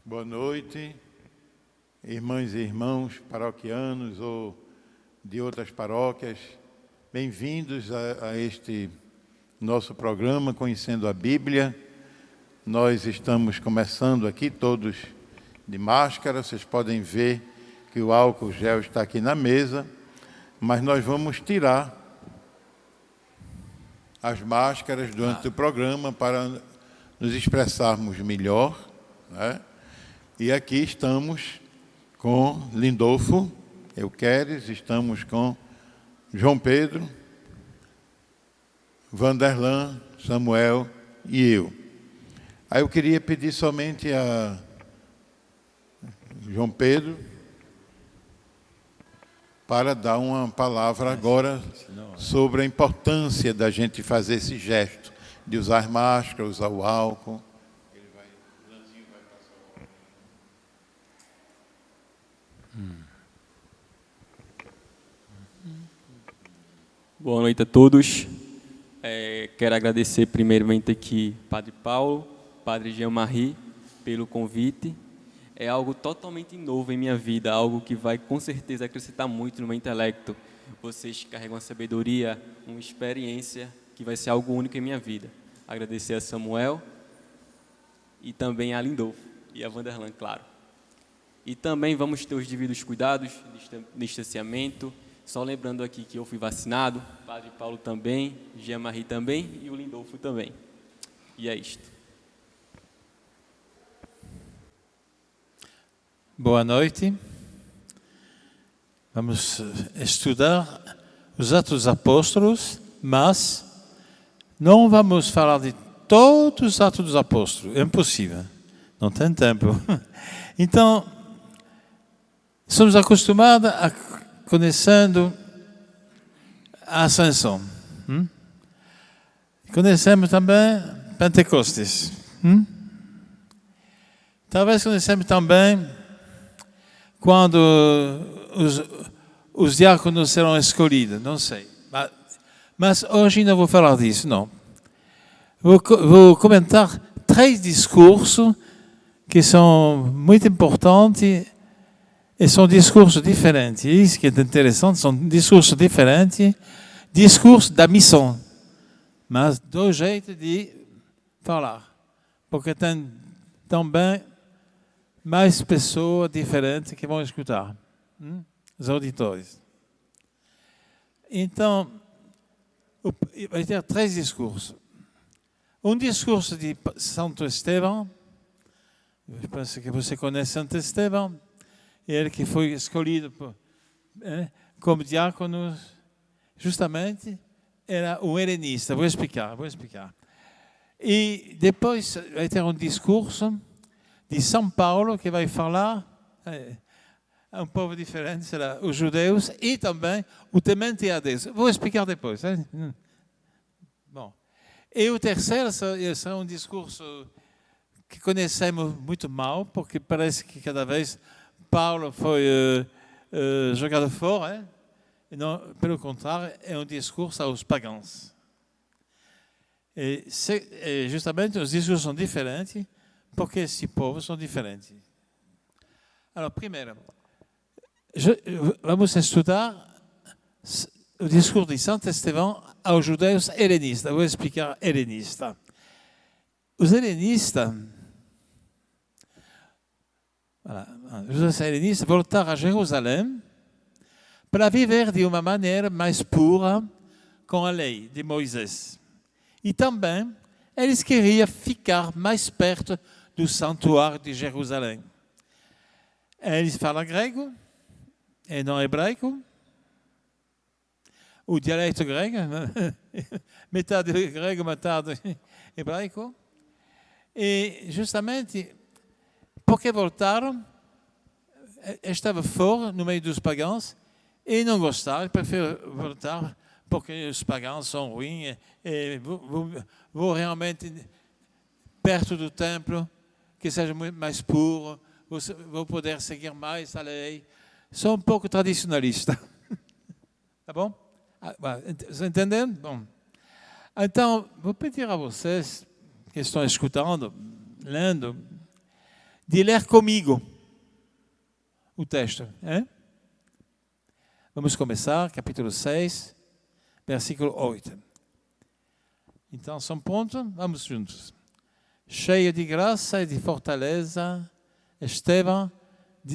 Boa noite, irmãs e irmãos paroquianos ou de outras paróquias. Bem-vindos a este nosso programa Conhecendo a Bíblia. Nós estamos começando aqui todos de máscara. Vocês podem ver que o álcool gel está aqui na mesa, mas nós vamos tirar as máscaras durante o programa para nos expressarmos melhor, né? E aqui estamos com Lindolfo Euqueres, estamos com João Pedro, Vanderlan, Samuel e eu. Aí eu queria pedir somente a João Pedro para dar uma palavra agora sobre a importância da gente fazer esse gesto, de usar máscara, usar o álcool. Boa noite a todos. Quero agradecer primeiramente aqui Padre Paulo, Padre Jean-Marie, pelo convite. É algo totalmente novo em minha vida, algo que vai com certeza acrescentar muito no meu intelecto. Vocês carregam uma sabedoria, uma experiência que vai ser algo único em minha vida. Agradecer a Samuel e também a Lindolfo e a Vanderlan, claro. E também vamos ter os devidos cuidados, distanciamento. Só lembrando aqui que eu fui vacinado, Padre Paulo também, Jean-Marie também e o Lindolfo também. E é isto. Boa noite. Vamos estudar os Atos dos Apóstolos, mas não vamos falar de todos os Atos dos Apóstolos. É impossível. Não tem tempo. Então, somos acostumados a conhecendo a Ascensão. Conhecemos também Pentecostes. Talvez conhecemos também quando os diáconos serão escolhidos, não sei. Mas hoje não vou falar disso, não. Vou comentar 3 discursos que são muito importantes. E são discursos diferentes. Isso que é interessante, são discursos diferentes, discursos da missão, mas do jeito de falar. Porque tem também mais pessoas diferentes que vão escutar, os auditores. Então, vai ter 3 discursos. Um discurso de Santo Estevão, eu penso que você conhece Santo Estevão, ele que foi escolhido como diácono, justamente, era um helenista. Vou explicar. E depois vai ter um discurso de São Paulo, que vai falar a um povo diferente, será os judeus, e também o temente a Deus. Vou explicar depois. Bom. E o terceiro será um discurso que conhecemos muito mal, porque parece que cada vez Paulo foi jogado fora, e não, pelo contrário, é um discurso aos pagãos. E justamente os discursos são diferentes, porque esses povos são diferentes. Alors, primeiro, vamos estudar o discurso de Santo Estevão aos judeus helenistas. Vou explicar helenista. Os helenistas, os judeus helenistas voltaram a Jerusalém para viver de uma maneira mais pura com a lei de Moisés. E também eles queriam ficar mais perto do santuário de Jerusalém. Eles falam grego e não hebraico. O dialeto grego, metade grego, metade hebraico. E justamente porque voltaram, estava fora, no meio dos pagãos, e não gostaram, preferem voltar, porque os pagãos são ruins, e vou realmente perto do templo, que seja muito mais puro, vou poder seguir mais a lei. Sou um pouco tradicionalista. Tá bom? Vocês entendem? Bom. Então, vou pedir a vocês que estão escutando, lendo, de ler comigo o texto. Hein? Vamos começar, capítulo 6, versículo 8. Então, são prontos? Vamos juntos. Cheio de graça e de fortaleza, Estevão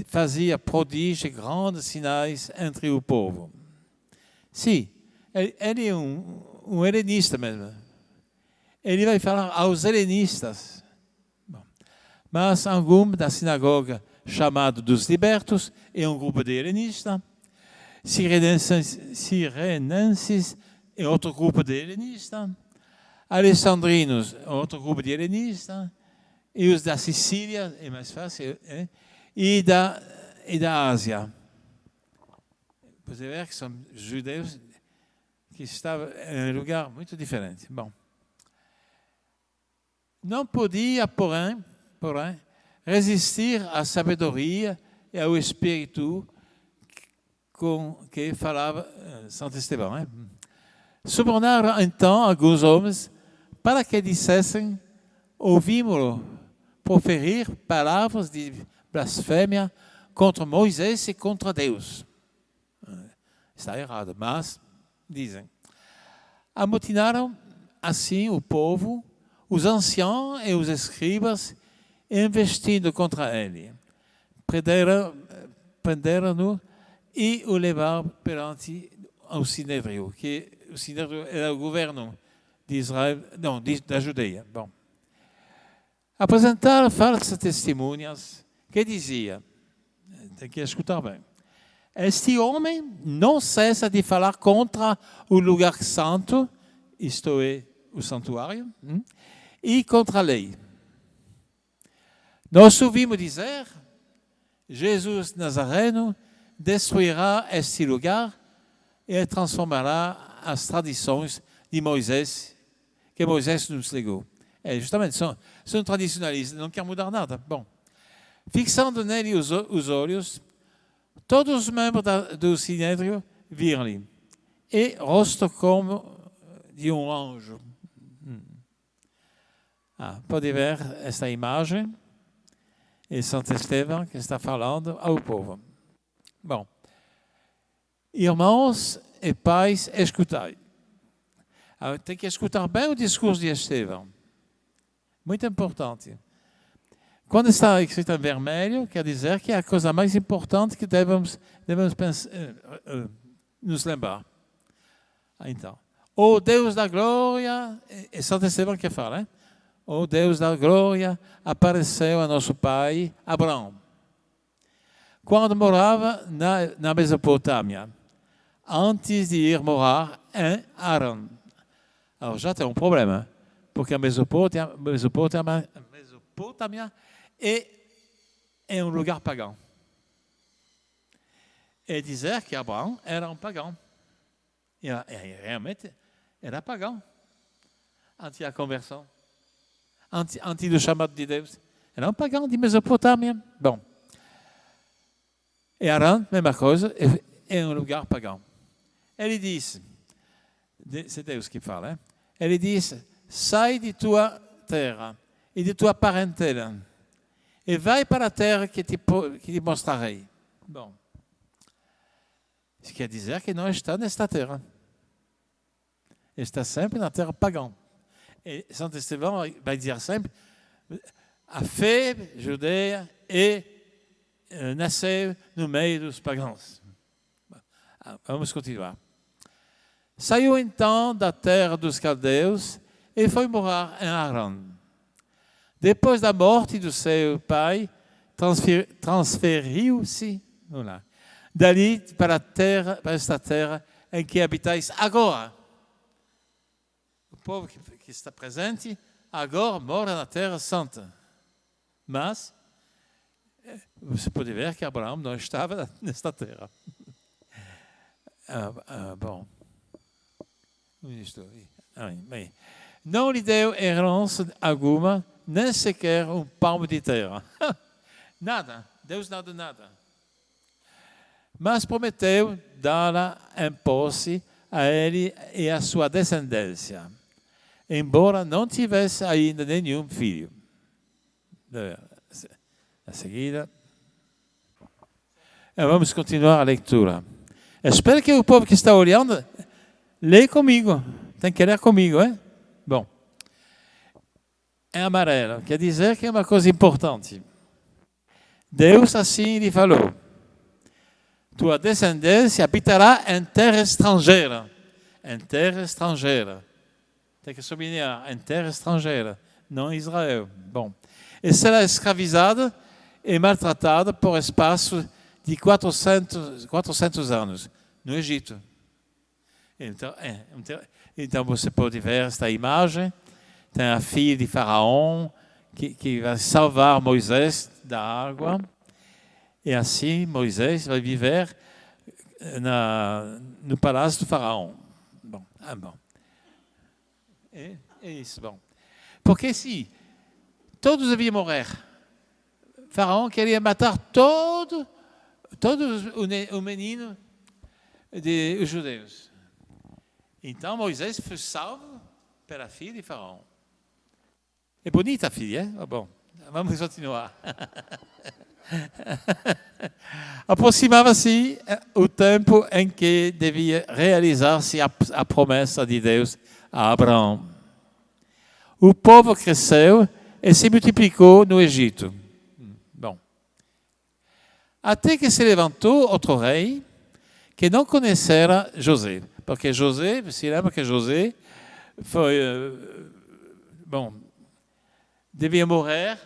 fazia prodígios e grandes sinais entre o povo. Sim, ele é um helenista mesmo. Ele vai falar aos helenistas. Bom. Mas algum da sinagoga chamado dos libertos é um grupo de helenistas. Sirenenses é outro grupo de helenistas. Alexandrinos, outro grupo de helenistas. E os da Sicília, é mais fácil, e da Ásia. Você vê que são judeus que estavam em um lugar muito diferente. Bom. Não podia, porém, resistir à sabedoria e ao espírito com que falava Santo Estevão. Hein? Subornaram então alguns homens para que dissessem: ouvimos-lo proferir palavras de blasfêmia contra Moisés e contra Deus. Está errado, mas dizem. Amotinaram assim o povo, os anciãos e os escribas, investindo contra ele. Prenderam-no e o levaram perante o Sinédrio, que o Sinédrio era o governo de Israel, não, da Judeia. Bom. Apresentaram falsas testemunhas que diziam, tem que escutar bem, este homem não cessa de falar contra o lugar santo, isto é, o santuário, e contra a lei. Nós ouvimos dizer, Jesus Nazareno destruirá este lugar e transformará as tradições de Moisés, que Moisés nos legou. Justamente, são tradicionalistas, não querem mudar nada. Bom, fixando nele os olhos, todos os membros do Sinédrio viram-lhe, e rosto como de um anjo. Pode ver esta imagem, e Santo Estevão que está falando ao povo. Bom, irmãos e pais, escutai. Tem que escutar bem o discurso de Estevão. Muito importante. Quando está escrito em vermelho, quer dizer que é a coisa mais importante que devemos pensar, nos lembrar. Então, o Deus da glória, é Santo Estevão que fala, hein? O Deus da glória apareceu a nosso pai Abraão, quando morava na Mesopotâmia, antes de ir morar em Harã. Alors já tem um problema, porque a Mesopotâmia é um lugar pagão. E dizer que Abraão era um pagão. E realmente era pagão. Antes da conversão. Antes do chamado de Deus. Era um pagão de Mesopotâmia. Bom. E Harã, mesma coisa, é um lugar pagão. Ele disse, c'est Deus que fala, hein? Ele disse, sai de tua terra e de tua parentela e vai para a terra que te mostrarei. Bom, isso quer dizer que não está nesta terra. Está sempre na terra pagã. E Santo Estevão vai dizer sempre, a fé judeia nasceu no meio dos pagãos. Vamos continuar. Saiu então da terra dos caldeus e foi morar em Harã. Depois da morte do seu pai, transferiu-se dali para esta terra em que habitais agora. O povo que está presente agora mora na Terra Santa. Mas você pode ver que Abraão não estava nesta terra. Bom. Não lhe deu herança alguma, nem sequer um palmo de terra. Nada. Deus não deu nada. Mas prometeu dar-la em posse a ele e a sua descendência, embora não tivesse ainda nenhum filho. a seguida. E vamos continuar a leitura. Espero que o povo que está olhando leia comigo. Tem que ler comigo, hein? Bom. Em amarelo, quer dizer que é uma coisa importante. Deus assim lhe falou: tua descendência habitará em terra estrangeira. Em terra estrangeira. Tem que sublinhar, em terra estrangeira, não em Israel. Bom. E será escravizada e maltratada por espaço de 400 anos no Egito. Então você pode ver esta imagem. Tem a filha de Faraó que vai salvar Moisés da água. E assim Moisés vai viver no palácio do Faraó. Bom, bom. É isso, bom. Porque se todos deviam morrer, Faraó queria matar todos os meninos dos judeus. Então Moisés foi salvo pela filha de Faraó. É bonita a filha, hein? Bom, vamos continuar. Aproximava-se o tempo em que devia realizar-se a promessa de Deus a Abraão. O povo cresceu e se multiplicou no Egito. Bom. Até que se levantou outro rei que não conhecera José. Porque José, você lembra que José foi, devia morrer,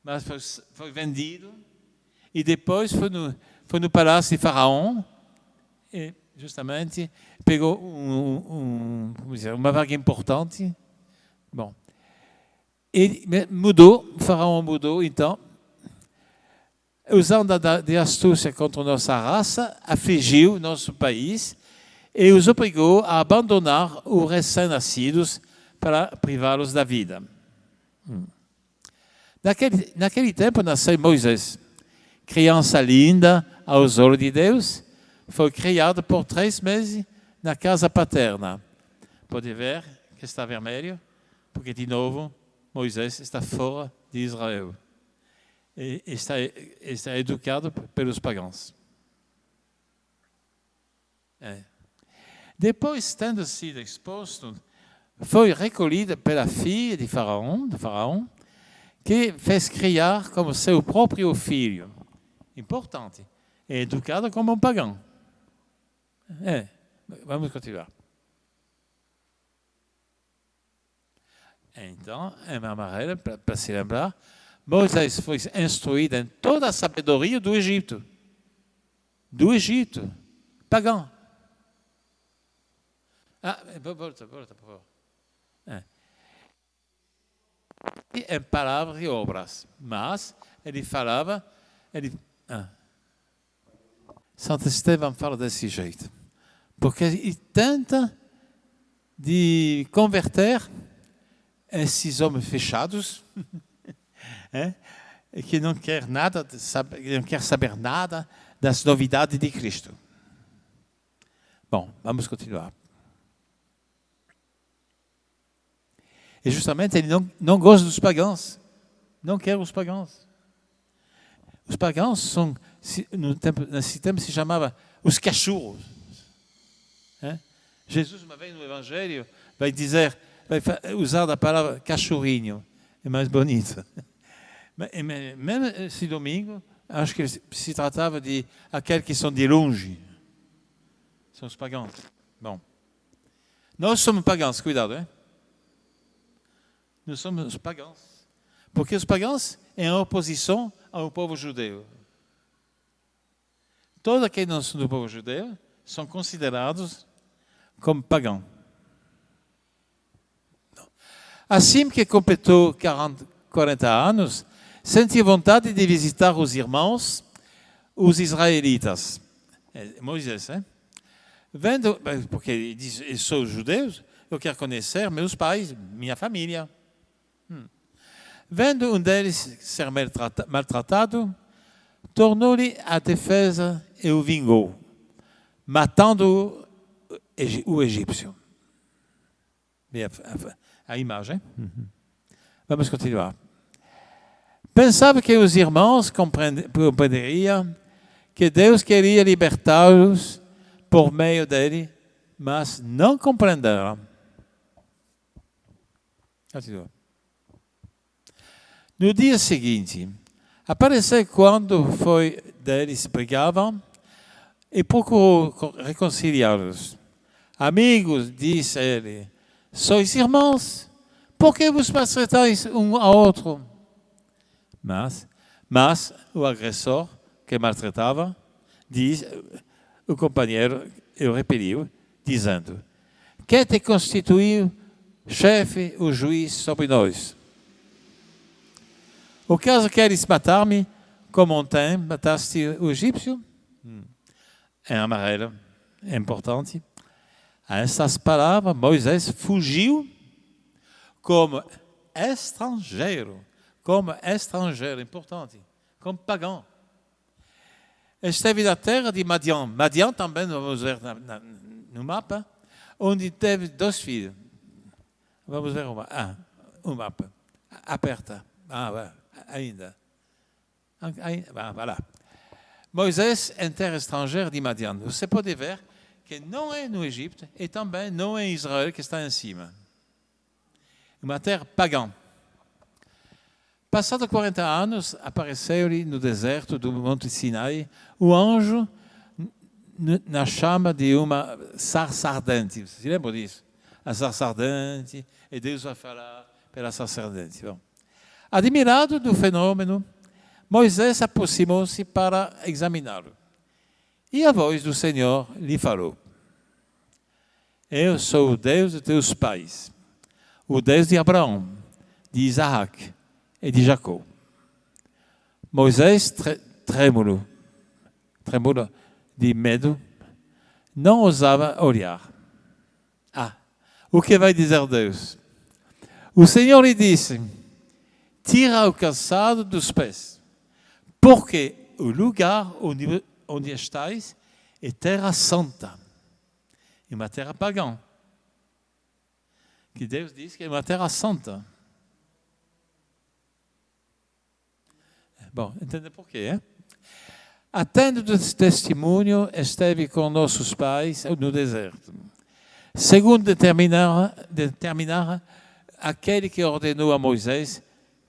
mas foi vendido. E depois foi no palácio de Faraó e, justamente, pegou uma vaga importante. Bom. E o Faraó mudou, então, usando de astúcia contra nossa raça, afligiu nosso país e os obrigou a abandonar os recém-nascidos para privá-los da vida. Naquele tempo nasceu Moisés, criança linda aos olhos de Deus, foi criado por 3 meses na casa paterna. Pode ver que está vermelho, porque de novo Moisés está fora de Israel. E está educado pelos pagãos. Depois, tendo sido exposto, foi recolhido pela filha de Faraó, que fez criar como seu próprio filho. Importante. É educado como um pagão. Vamos continuar. Então, em amarelo, para se lembrar, Moisés foi instruído em toda a sabedoria do Egito. Do Egito. Pagão. Volta, por favor. Em palavras e obras. Mas ele falava... Santo Estevão fala desse jeito. Porque ele tenta de converter esses homens fechados, que não quer saber nada das novidades de Cristo. Bom, vamos continuar. E justamente ele não gosta dos pagãos. Não quer os pagãos. Os pagãos são, nesse tempo se chamava os cachorros. Jesus, uma vez no Evangelho, vai usar a palavra cachorrinho. É mais bonito. Mesmo esse domingo, acho que se tratava de aqueles que são de longe. São os pagãos. Bom. Nós somos pagãos, cuidado, hein? Nós somos os pagãos. Porque os pagãos em oposição ao povo judeu. Todos aqueles que não são do povo judeu são considerados como pagãos. Assim que completou 40 anos, sentiu vontade de visitar os irmãos, os israelitas. Moisés, vendo, porque ele diz, eu sou judeu, eu quero conhecer meus pais, minha família. Vendo um deles ser maltratado, tornou-lhe a defesa e o vingou, matando o egípcio. A imagem. Vamos continuar. Pensava que os irmãos compreenderiam que Deus queria libertá-los por meio dele, mas não compreenderam. No dia seguinte, apareceu quando eles brigavam e procurou reconciliá-los. Amigos, disse ele, sois irmãos, por que vos maltratais um ao outro? Mas o agressor que maltratava, o companheiro o repeliu, dizendo, quem te constituiu chefe ou juiz sobre nós? O caso queres matar-me, como ontem mataste o egípcio? Em amarelo, é importante. A estas palavras, Moisés fugiu como estrangeiro, importante, como pagão. Esteve na terra de Madian. Madian também, vamos ver no mapa, onde teve 2 filhos. Vamos ver o mapa. Aperta. Ainda. Voilà. Moisés em terra estrangeira de Madian. Você pode ver que não é no Egito e também não é em Israel que está em cima. Uma terra pagã. Passados 40 anos, apareceu-lhe no deserto do Monte Sinai o anjo na chama de uma sarça ardente. Você se lembra disso? A sarça ardente, e Deus vai falar pela sarça ardente. Bom. Admirado do fenômeno, Moisés aproximou-se para examiná-lo. E a voz do Senhor lhe falou, eu sou o Deus de teus pais, o Deus de Abraão, de Isaac e de Jacó. Moisés, trêmulo de medo, não ousava olhar. O que vai dizer Deus? O Senhor lhe disse, tira o calçado dos pés, porque o lugar onde estais é terra santa, é uma terra pagã. Que Deus diz que é uma terra santa. Bom, entende por quê? Atendo do testemunho, esteve com nossos pais no deserto. Segundo determinar aquele que ordenou a Moisés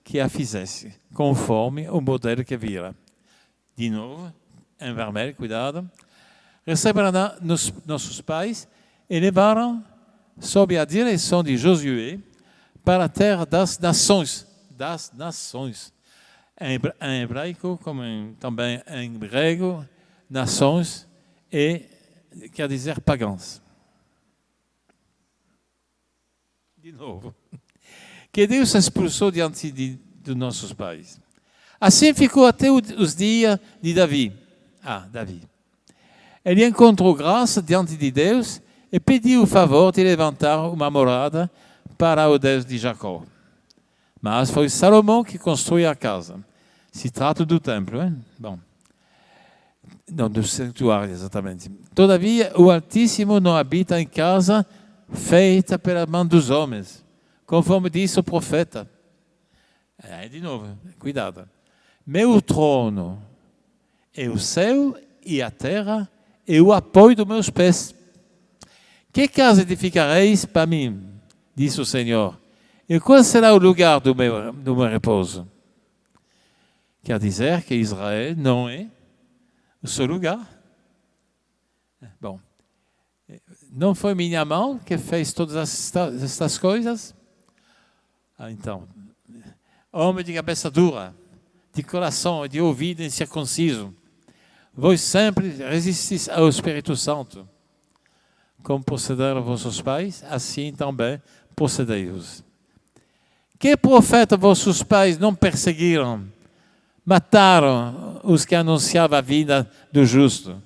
que a fizesse, conforme o modelo que vira. De novo, em vermelho, cuidado. Receberam nossos pais e levaram, sob a direção de Josué, para a terra das nações. Das nações. Em hebraico, como também em grego, nações quer dizer pagãs. De novo. Que Deus expulsou diante de nossos pais. Assim ficou até os dias de Davi. Davi. Ele encontrou graça diante de Deus e pediu o favor de levantar uma morada para o Deus de Jacó. Mas foi Salomão que construiu a casa. Se trata do templo, hein? Bom. Não, do santuário, exatamente. Todavia, o Altíssimo não habita em casa feita pela mão dos homens, conforme disse o profeta. De novo, cuidado. Meu trono é o céu e a terra e o apoio dos meus pés. Que casa edificareis para mim, disse o Senhor, e qual será o lugar do meu repouso? Quer dizer que Israel não é o seu lugar. Bom, não foi minha mão que fez todas estas coisas? Então, homem de cabeça dura, de coração e de ouvido incircunciso, vós sempre resistis ao Espírito Santo. Como procederam vossos pais, assim também procedei-vos. Que profeta vossos pais não perseguiram? Mataram os que anunciavam a vinda do justo.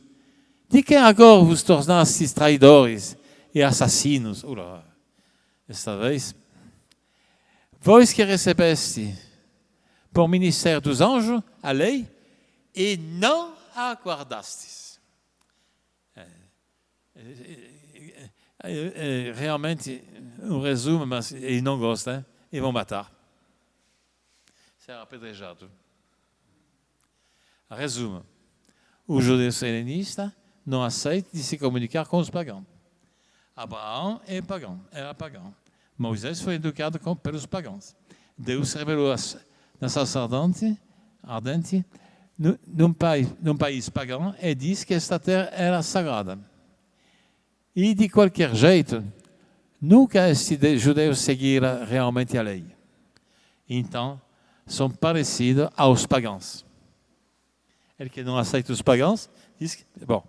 De que agora vos tornastes traidores e assassinos? Esta vez, vós que recebeste por ministério dos anjos a lei e não a guardastes. Realmente, um resumo, mas eles não gostam, e vão matar. ser apedrejado. Resumo, o judeu helenista não aceita de se comunicar com os pagãos. Abraão era pagão. Moisés foi educado pelos pagãos. Deus revelou na salsa ardente num país pagão e disse que esta terra era sagrada. E, de qualquer jeito, nunca este judeu seguirá realmente a lei. Então, são parecidos aos pagãos. Ele que não aceita os pagãos, diz que... Bom,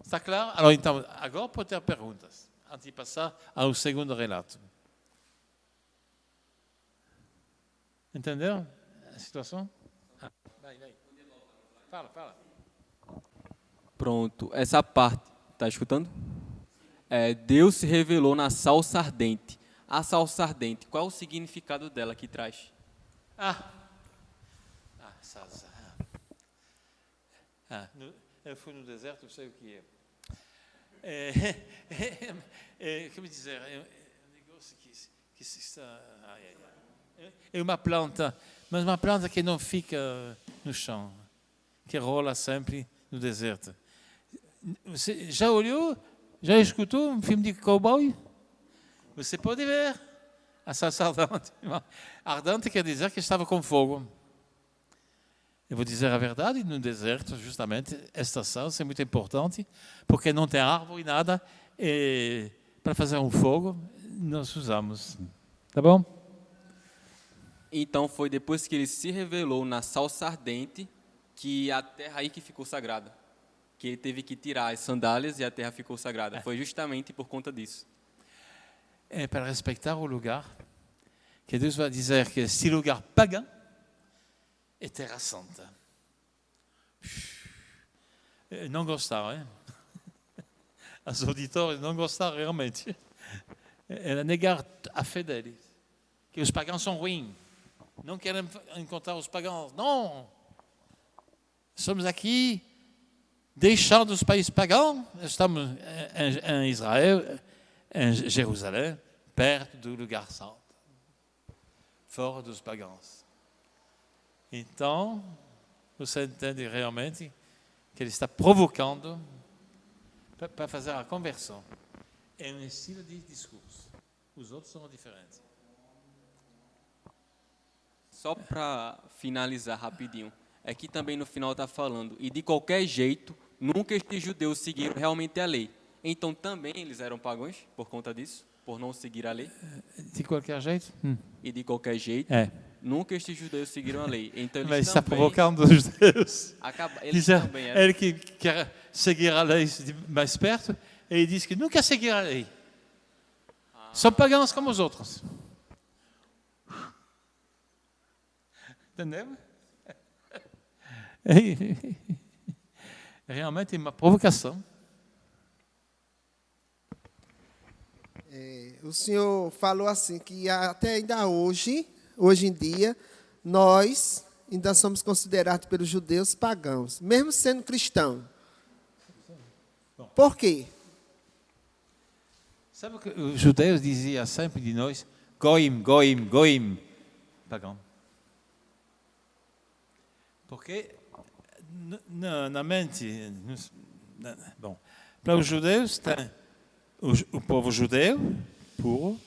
está claro? Alors, então, agora pode ter perguntas, antes de passar ao segundo relato. Entenderam a situação? Vai. Fala. Pronto, essa parte, tá escutando? Deus se revelou na salsa ardente. A salsa ardente, qual é o significado dela que traz? Salsa. Eu fui no deserto, eu sei o que é. Como dizer, é um negócio que se está... É uma planta, mas uma planta que não fica no chão, que rola sempre no deserto. Você já olhou, já escutou um filme de cowboy? Você pode ver a salsa ardente. Ardente quer dizer que estava com fogo. Eu vou dizer a verdade, no deserto, justamente, esta salsa é muito importante, porque não tem árvore e nada, e para fazer um fogo, nós usamos. Tá bom? Então, foi depois que ele se revelou na salsa ardente que a terra aí que ficou sagrada. Que ele teve que tirar as sandálias e a terra ficou sagrada. Foi justamente por conta disso. É para respeitar o lugar, que Deus vai dizer que este lugar pagão é terra santa. Não gostaram, hein? Os auditores não gostaram realmente. Era negar a fé deles. Que os pagãos são ruins. Não querem encontrar os pagãos. Não! Somos aqui, deixando os países pagãos. Estamos em Israel, em Jerusalém, perto do lugar santo. Fora dos pagãos. Então, você entende realmente que ele está provocando para fazer a conversão. É um estilo de discurso. Os outros são diferentes. Só para finalizar rapidinho, aqui também no final está falando, e de qualquer jeito, nunca estes judeus seguiram realmente a lei. Então também eles eram pagãos por conta disso, por não seguir a lei? De qualquer jeito? E de qualquer jeito, nunca estes judeus seguiram a lei. Então eles Mas também está provocando os judeus. Eles Dizer, também eram. ele que quer seguir a lei de mais perto, ele diz que nunca seguir a lei. São pagãos como os outros. Entendeu? Realmente é uma provocação. O senhor falou assim que até ainda hoje em dia, nós ainda somos considerados pelos judeus pagãos, mesmo sendo cristãos. Por quê? Sabe o que os judeus diziam sempre de nós? Goim, goim, goim. Pagão. Porque na mente, bom, para os judeus tem o povo judeu puro,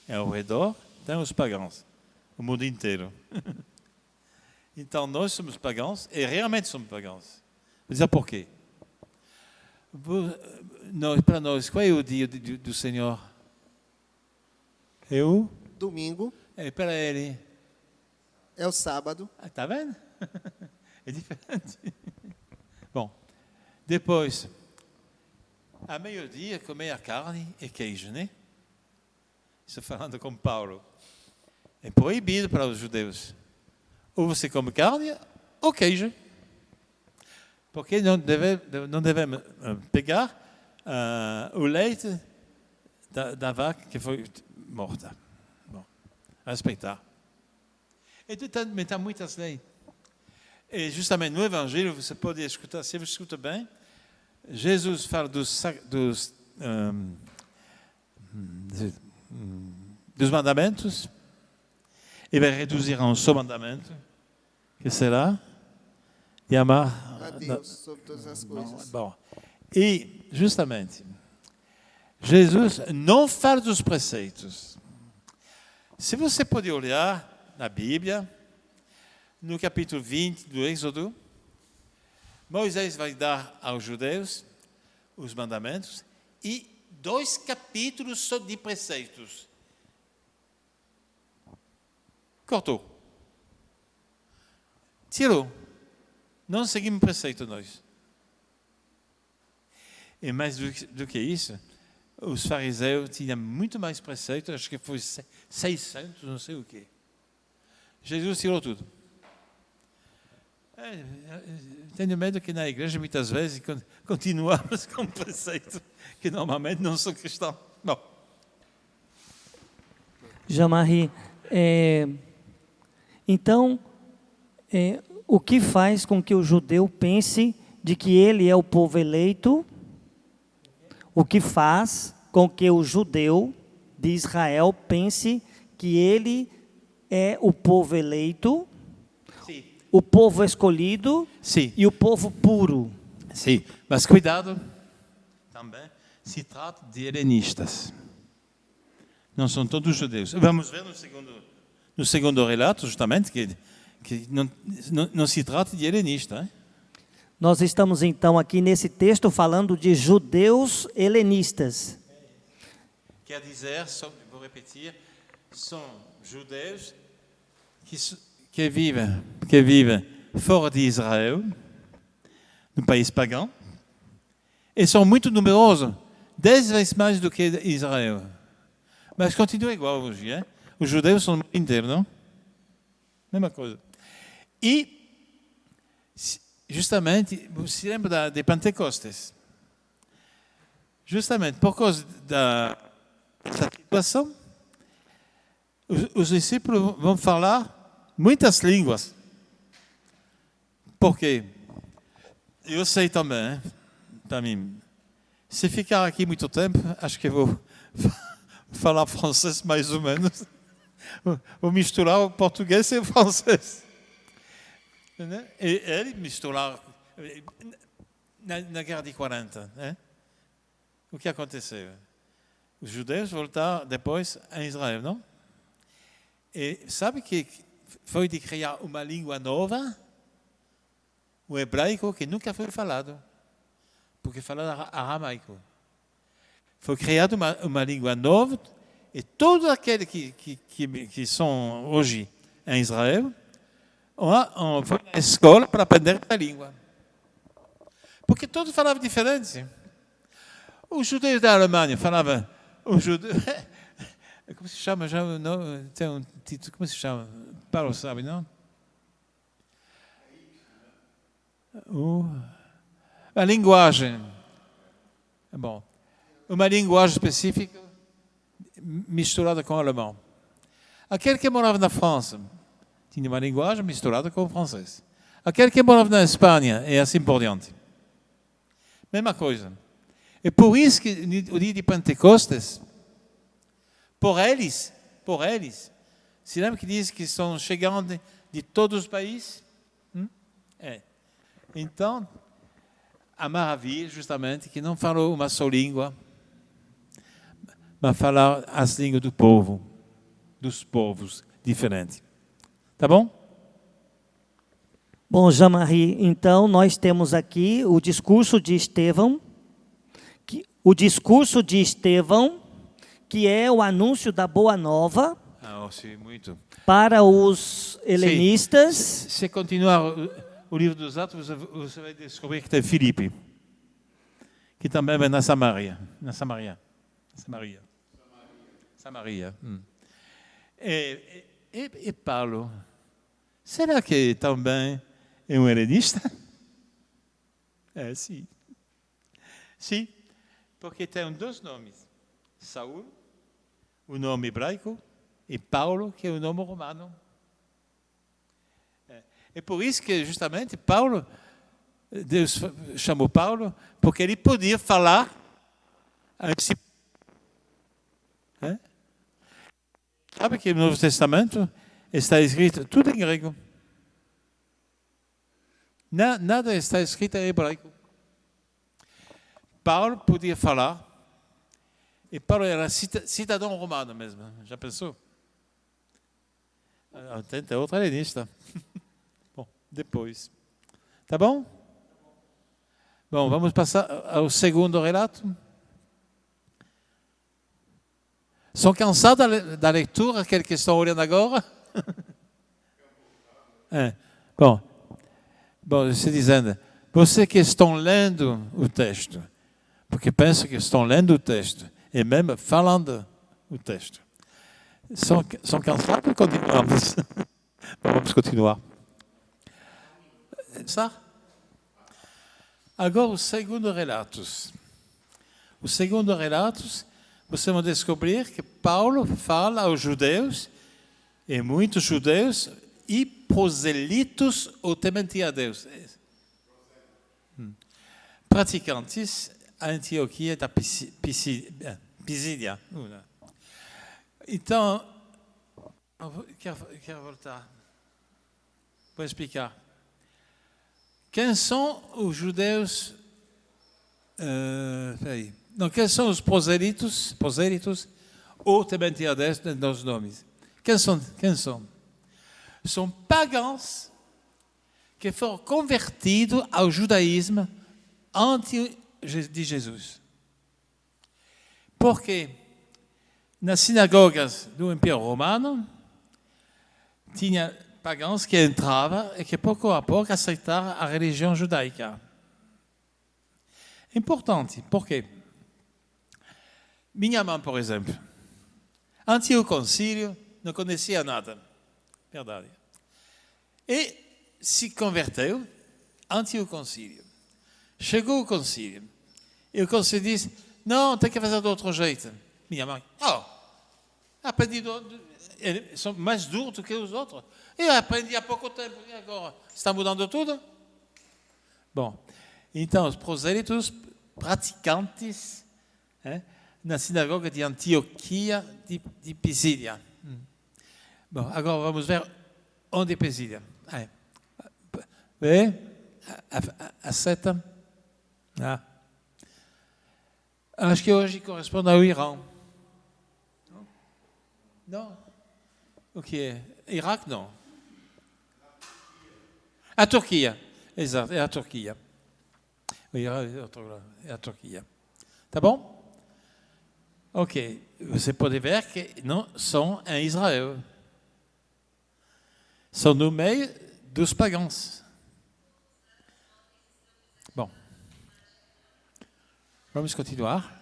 e ao redor tem os pagãos, o mundo inteiro. Então nós somos pagãos e realmente somos pagãos. Vou dizer por quê? Para nós, qual é o dia do Senhor? É o Domingo. É para ele. É o sábado. Está vendo? É diferente. Bom, depois, a meio-dia, comer a carne e queijo, né? Estou falando com Paulo. É proibido para os judeus. Ou você come carne ou queijo. Porque não devemos pegar o leite da vaca que foi morta. Bom, respeitar. E tem muitas leis. E justamente no Evangelho, você pode escutar, se você escuta bem, Jesus fala dos mandamentos e vai reduzir a um só mandamento, que será de amar A Deus sobre todas as coisas. Bom, e, justamente, Jesus não fala dos preceitos. Se você pode olhar na Bíblia, no capítulo 20 do Êxodo, Moisés vai dar aos judeus os mandamentos e 2 capítulos só de preceitos. Cortou. Tirou. Não seguimos preceito nós. E mais do que isso, os fariseus tinham muito mais preceitos, acho que foi 600, não sei o quê. Jesus tirou tudo. Tenho medo que na igreja, muitas vezes, continuamos com preceitos que normalmente não são cristãos. Bom. Jean-Marie, então, o que faz com que o judeu pense de que ele é o povo eleito? O que faz com que o judeu de Israel pense que ele é o povo eleito, Sim. o povo escolhido Sim. e o povo puro? Sim, mas cuidado, também se trata de helenistas. Não são todos judeus. Vamos ver no segundo relato, justamente, que não se trata de helenista. Hein? Nós estamos então aqui nesse texto falando de judeus helenistas. Quer dizer, vou repetir, são judeus que vivem fora de Israel, no país pagão, e são muito numerosos, 10 vezes mais do que Israel. Mas continua igual hoje, hein? Os judeus são no mundo inteiro, não? Mesma coisa. E, justamente, você se lembra de Pentecostes? Justamente por causa da situação, os discípulos vão falar muitas línguas. Por quê? Eu sei também, para mim, se ficar aqui muito tempo, acho que vou falar francês mais ou menos. Vou misturar o português e o francês. E ele misturar na Guerra de 40. Né? O que aconteceu? Os judeus voltaram depois a Israel, não? E sabe que foi de criar uma língua nova, o hebraico, que nunca foi falado, porque falava aramaico. Foi criada uma língua nova, e todos aqueles que são hoje em Israel foi na escola para aprender a língua. Porque todos falavam diferente. Os judeus da Alemanha falavam... Como se chama? Não, tem um título, como se chama? Paulo sabe, não? A linguagem. Bom, uma linguagem específica misturada com o alemão. Aquele que morava na França tinha uma linguagem misturada com o francês. Aquele que morava na Espanha e assim por diante. Mesma coisa. E por isso que o dia de Pentecostes, por eles, se lembra que diz que estão chegando de todos os países? Então, a maravilha, justamente, que não falou uma só língua, mas falar as línguas do povo, dos povos diferentes. Tá bom? Bom, Jean-Marie, então nós temos aqui o discurso de Estevão, que é o anúncio da Boa Nova Sim, muito. para os helenistas. Se continuar o livro dos Atos, você vai descobrir que tem Filipe, que também vai na Samaria. E Paulo, será que também é um helenista? Sim. Sim, porque tem 2 nomes. Saul, o nome hebraico, e Paulo, que é o nome romano. É por isso que, justamente, Deus chamou Paulo, porque ele podia falar Sabe que no Novo Testamento está escrito tudo em grego. Nada está escrito em hebraico. Paulo podia falar, e Paulo era cidadão romano mesmo. Já pensou? Tem outra lista. Bom, depois. Tá bom? Bom, vamos passar ao segundo relato. São cansados da leitura, aqueles que estão olhando agora? Bom, você dizendo, você que estão lendo o texto, porque pensam que estão lendo o texto, e mesmo falando o texto. São cansados? Continuamos. Vamos continuar. Ça? Agora, o segundo relatos. O segundo relatos, vocês vão descobrir que Paulo fala aos judeus, e muitos judeus, e proselitos ou temente a Deus. Praticantes, a Antioquia da Pisídia. Então, quero voltar. Vou explicar. Quem são os judeus? Não, quem são os proselitos ou temente a Deus nos nomes? Quem são? São pagãos que foram convertidos ao judaísmo antes de Jesus. Porque nas sinagogas do Império Romano tinha pagãos que entravam e que pouco a pouco aceitaram a religião judaica. Importante, por quê? Minha mãe, por exemplo, antes do concílio, não conhecia nada. Verdade. E se converteu antes do concílio. Chegou o concílio. E o concílio disse, não, tem que fazer de outro jeito. Minha mãe, aprendi, eles são mais duros do que os outros. Eu aprendi há pouco tempo, e agora? Está mudando tudo? Bom, então, os prosélitos praticantes na sinagoga de Antioquia de Pisídia. Bom, agora vamos ver onde é Pisídia. Vê? A seta? Acho que hoje corresponde ao Irã. Não? O que é? Iraque, não. A Turquia. Exato, é a Turquia. O Irã é a Turquia. Tá bom? Ok. Você pode ver que não são em Israel. São no meio dos pagãos. Bom. Vamos continuar.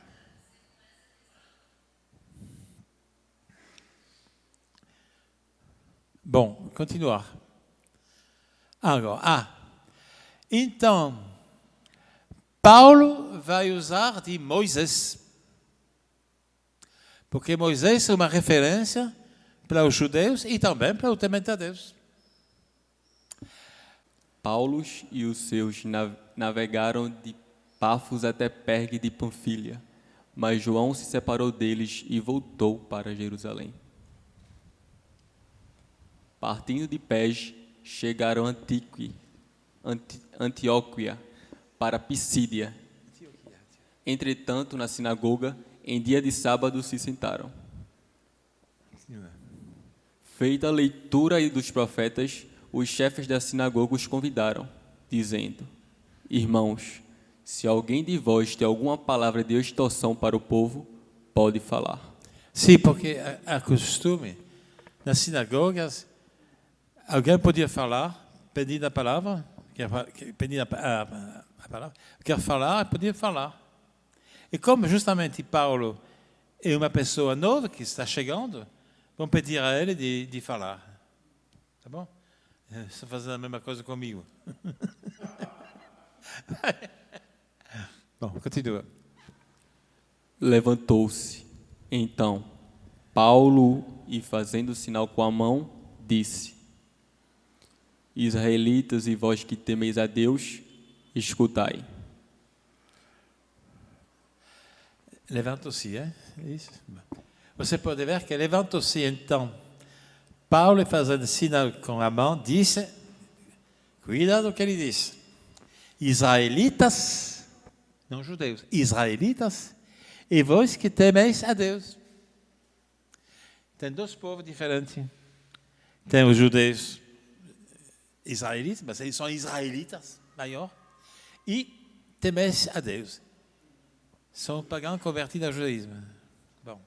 Bom, continuar. Agora, então, Paulo vai usar de Moisés, porque Moisés é uma referência para os judeus e também para o temente a Deus. Paulo e os seus navegaram de Pafos até Pergue de Panfilha, mas João se separou deles e voltou para Jerusalém. Partindo de Pege, chegaram a Antioquia, para Pisídia. Entretanto, na sinagoga, em dia de sábado, se sentaram. Feita a leitura dos profetas, os chefes da sinagoga os convidaram, dizendo: Irmãos, se alguém de vós tem alguma palavra de exortação para o povo, pode falar. Sim, porque a costume, nas sinagogas, alguém podia falar, pedindo a palavra, quer falar, podia falar. E como justamente Paulo é uma pessoa nova que está chegando, vão pedir a ele de falar. Tá bom? Está fazendo a mesma coisa comigo. Bom, continua. Levantou-se, então, Paulo, e fazendo sinal com a mão, disse: Israelitas e vós que temeis a Deus, escutai. Levantou-se, é isso? Você pode ver que levantou-se então Paulo, fazendo sinal com a mão, disse, cuidado o que ele disse, israelitas, não judeus, israelitas, e vós que temeis a Deus. Tem dois povos diferentes. Tem os judeus israelitas, mas eles são israelitas, maior, e temeis a Deus. São pagãos convertidos ao judaísmo. Bom,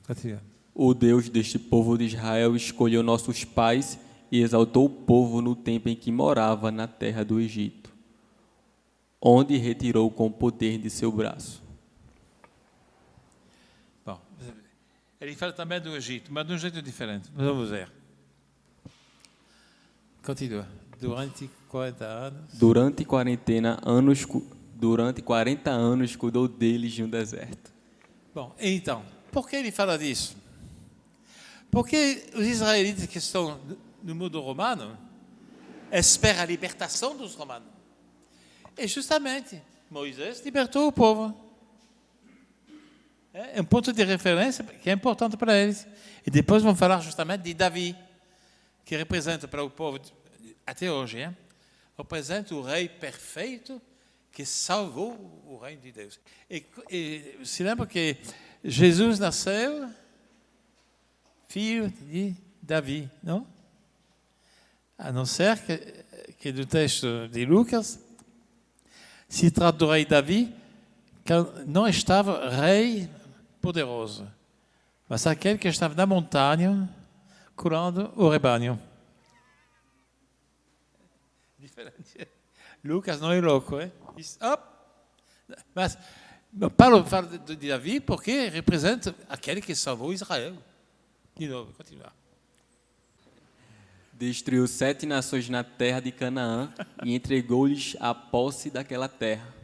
continua. O Deus deste povo de Israel escolheu nossos pais e exaltou o povo no tempo em que morava na terra do Egito, onde retirou com o poder de seu braço. Bom, ele fala também do Egito, mas de um jeito diferente. Vamos ver. Continua. Durante 40 anos. Durante 40 anos cuidou deles no deserto. Bom, então, por que ele fala disso? Porque os israelitas que estão no mundo romano esperam a libertação dos romanos. E justamente, Moisés libertou o povo. É um ponto de referência que é importante para eles. E depois vamos falar justamente de Davi, que representa para o povo, até hoje, representa o rei perfeito que salvou o reino de Deus. E se lembra que Jesus nasceu filho de Davi, não? A não ser que do texto de Lucas se trata do rei Davi, que não estava rei poderoso, mas aquele que estava na montanha curando o rebanho. Diferente. Lucas não é louco, hein? Mas Paulo fala de Davi porque representa aquele que salvou Israel. De novo, continuar. Destruiu 7 nações na terra de Canaã e entregou-lhes a posse daquela terra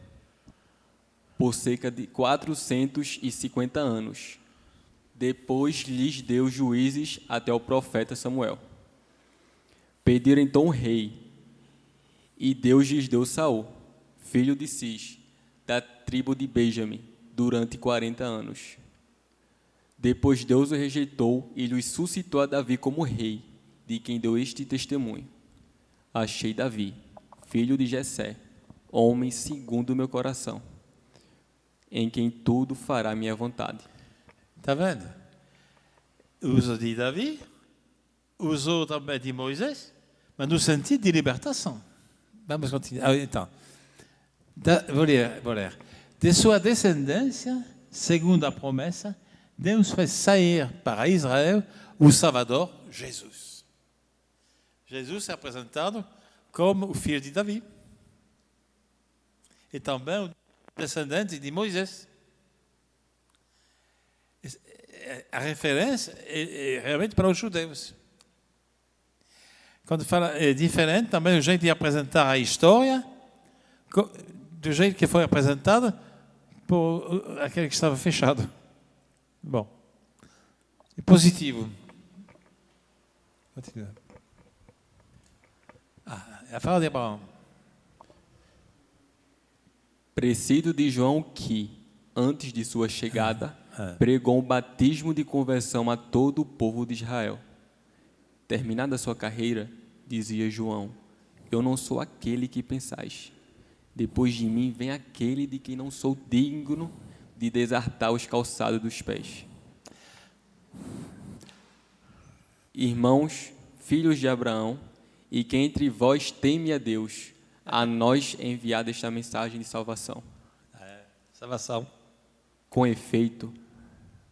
por cerca de 450 anos. Depois lhes deu juízes até o profeta Samuel. Pediram então um rei, e Deus lhes deu Saul, filho de Cis, da tribo de Benjamim, durante 40 anos. Depois Deus o rejeitou e lhe suscitou a Davi como rei, de quem deu este testemunho: achei Davi, filho de Jessé, homem segundo o meu coração, em quem tudo fará minha vontade. Está vendo? Usa de Davi, usou também de Moisés, mas no sentido de libertação. Vamos continuar. Então, vou ler. De sua descendência, segundo a promessa, Deus fez sair para Israel o Salvador, Jesus. Jesus é apresentado como o filho de Davi. E também o descendente de Moisés. A referência é realmente para os judeus. Quando fala é diferente, também o jeito de apresentar a história, do jeito que foi apresentado por aquele que estava fechado. Bom, é positivo. Continua. A fala de Abraão. Precedido de João que, antes de sua chegada, pregou um batismo de conversão a todo o povo de Israel. Terminada sua carreira, dizia João: eu não sou aquele que pensais. Depois de mim vem aquele de quem não sou digno de desartar os calçados dos pés. Irmãos, filhos de Abraão, e que entre vós teme a Deus, a nós é enviada esta mensagem de salvação. Salvação. Com efeito,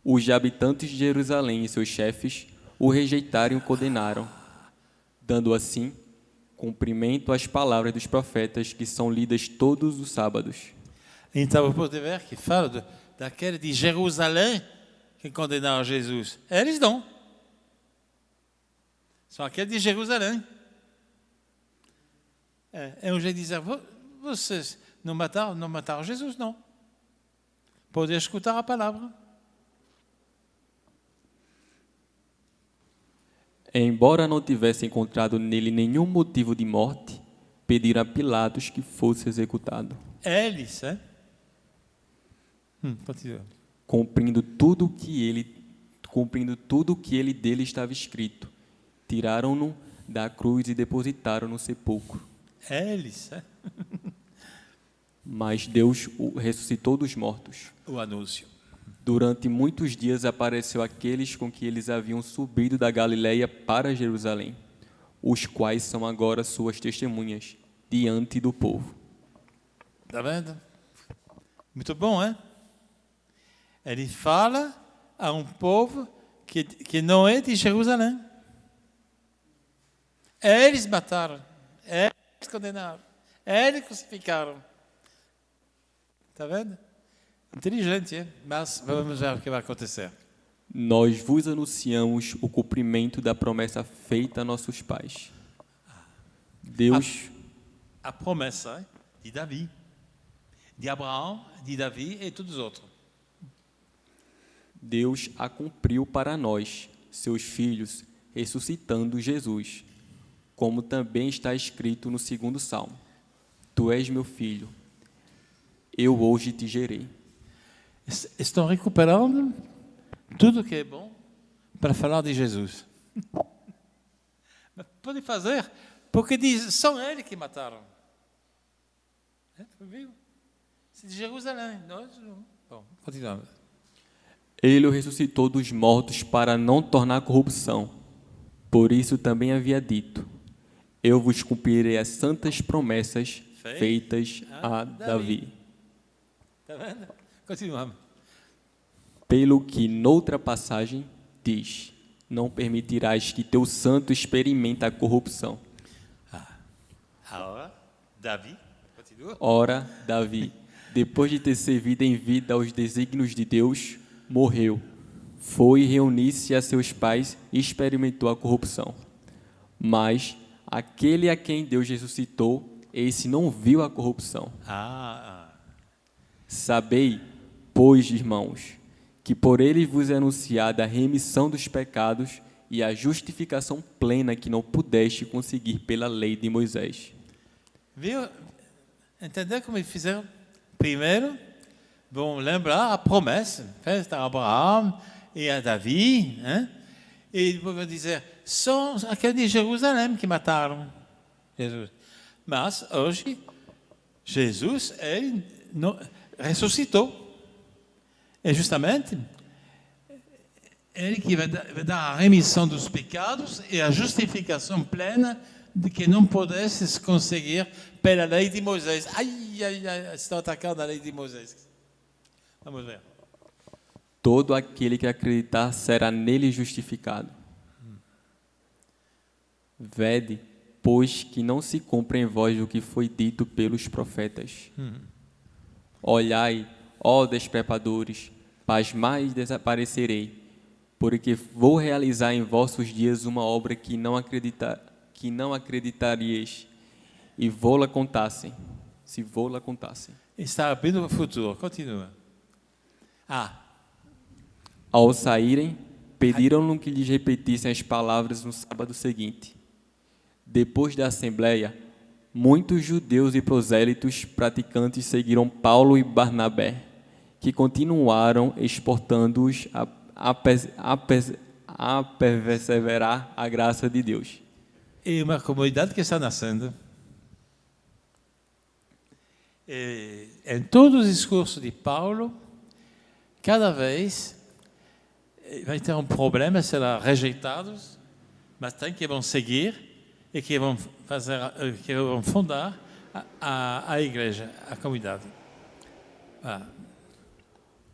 os habitantes de Jerusalém e seus chefes o rejeitaram e o condenaram, dando assim cumprimento às palavras dos profetas que são lidas todos os sábados. Então, você pode ver que fala daquele de Jerusalém que condenaram Jesus. Eles não. São aqueles de Jerusalém. É um jeito de dizer, vocês não mataram Jesus, não. Podem escutar a palavra. Embora não tivesse encontrado nele nenhum motivo de morte, pediram a Pilatos que fosse executado. Eles, continua. Cumprindo tudo o que cumprindo tudo o que dele estava escrito. Tiraram-no da cruz e depositaram no sepulcro. Eles, Mas Deus o ressuscitou dos mortos. o anúncio. Durante muitos dias apareceu àqueles com que eles haviam subido da Galiléia para Jerusalém, os quais são agora suas testemunhas diante do povo. Está vendo? Muito bom, hein? Ele fala a um povo que não é de Jerusalém. Eles mataram, eles condenaram, eles crucificaram. Está vendo? Inteligente, hein? Mas vamos ver o que vai acontecer. Nós vos anunciamos o cumprimento da promessa feita a nossos pais. Deus, A promessa, hein, de Davi, de Abraão, de Davi e todos os outros. Deus a cumpriu para nós, seus filhos, ressuscitando Jesus, como também está escrito no 2º Salmo. Tu és meu filho, eu hoje te gerei. Estão recuperando tudo que é bom para falar de Jesus. Mas pode fazer, porque diz, são eles que mataram. Viu? C'est de Jerusalém. Nós não. Bom, continuamos. Ele o ressuscitou dos mortos para não tornar corrupção. Por isso também havia dito: eu vos cumprirei as santas promessas feitas a Davi. Está vendo? Continuamos. Pelo que noutra passagem diz: não permitirás que teu santo experimente a corrupção. Agora, Davi, continua. Ora, Davi, depois de ter servido em vida aos desígnios de Deus, morreu. Foi reunir-se a seus pais e experimentou a corrupção. Mas aquele a quem Deus ressuscitou, esse não viu a corrupção. Sabei, pois, irmãos, que por ele vos é anunciada a remissão dos pecados e a justificação plena que não pudeste conseguir pela lei de Moisés. Viu? Entendeu como eles fizeram? Primeiro, vão lembrar a promessa feita a Abraão e a Davi, né? E vão dizer, são aqueles de Jerusalém que mataram Jesus. Mas hoje, Jesus, ele ressuscitou. É justamente ele que vai dar a remissão dos pecados e a justificação plena de que não pudesse se conseguir pela lei de Moisés. Estão atacando a lei de Moisés. Vamos ver. Todo aquele que acreditar será nele justificado. Vede, pois, que não se cumpre em vós o que foi dito pelos profetas. Olhai, ó desprepadores, pasmai e desaparecerei, porque vou realizar em vossos dias uma obra que não acreditaríeis, e vou-la contassem, se vou-la contassem. Está abrindo o futuro. Continua. Ao saírem, pediram-no que lhes repetissem as palavras no sábado seguinte. Depois da assembleia, muitos judeus e prosélitos praticantes seguiram Paulo e Barnabé, que continuaram exortando-os a perseverar a graça de Deus. E uma comunidade que está nascendo. Em todos os discursos de Paulo, cada vez vai ter um problema, serão rejeitados, mas tem que vão seguir e que vão fundar a igreja, a comunidade.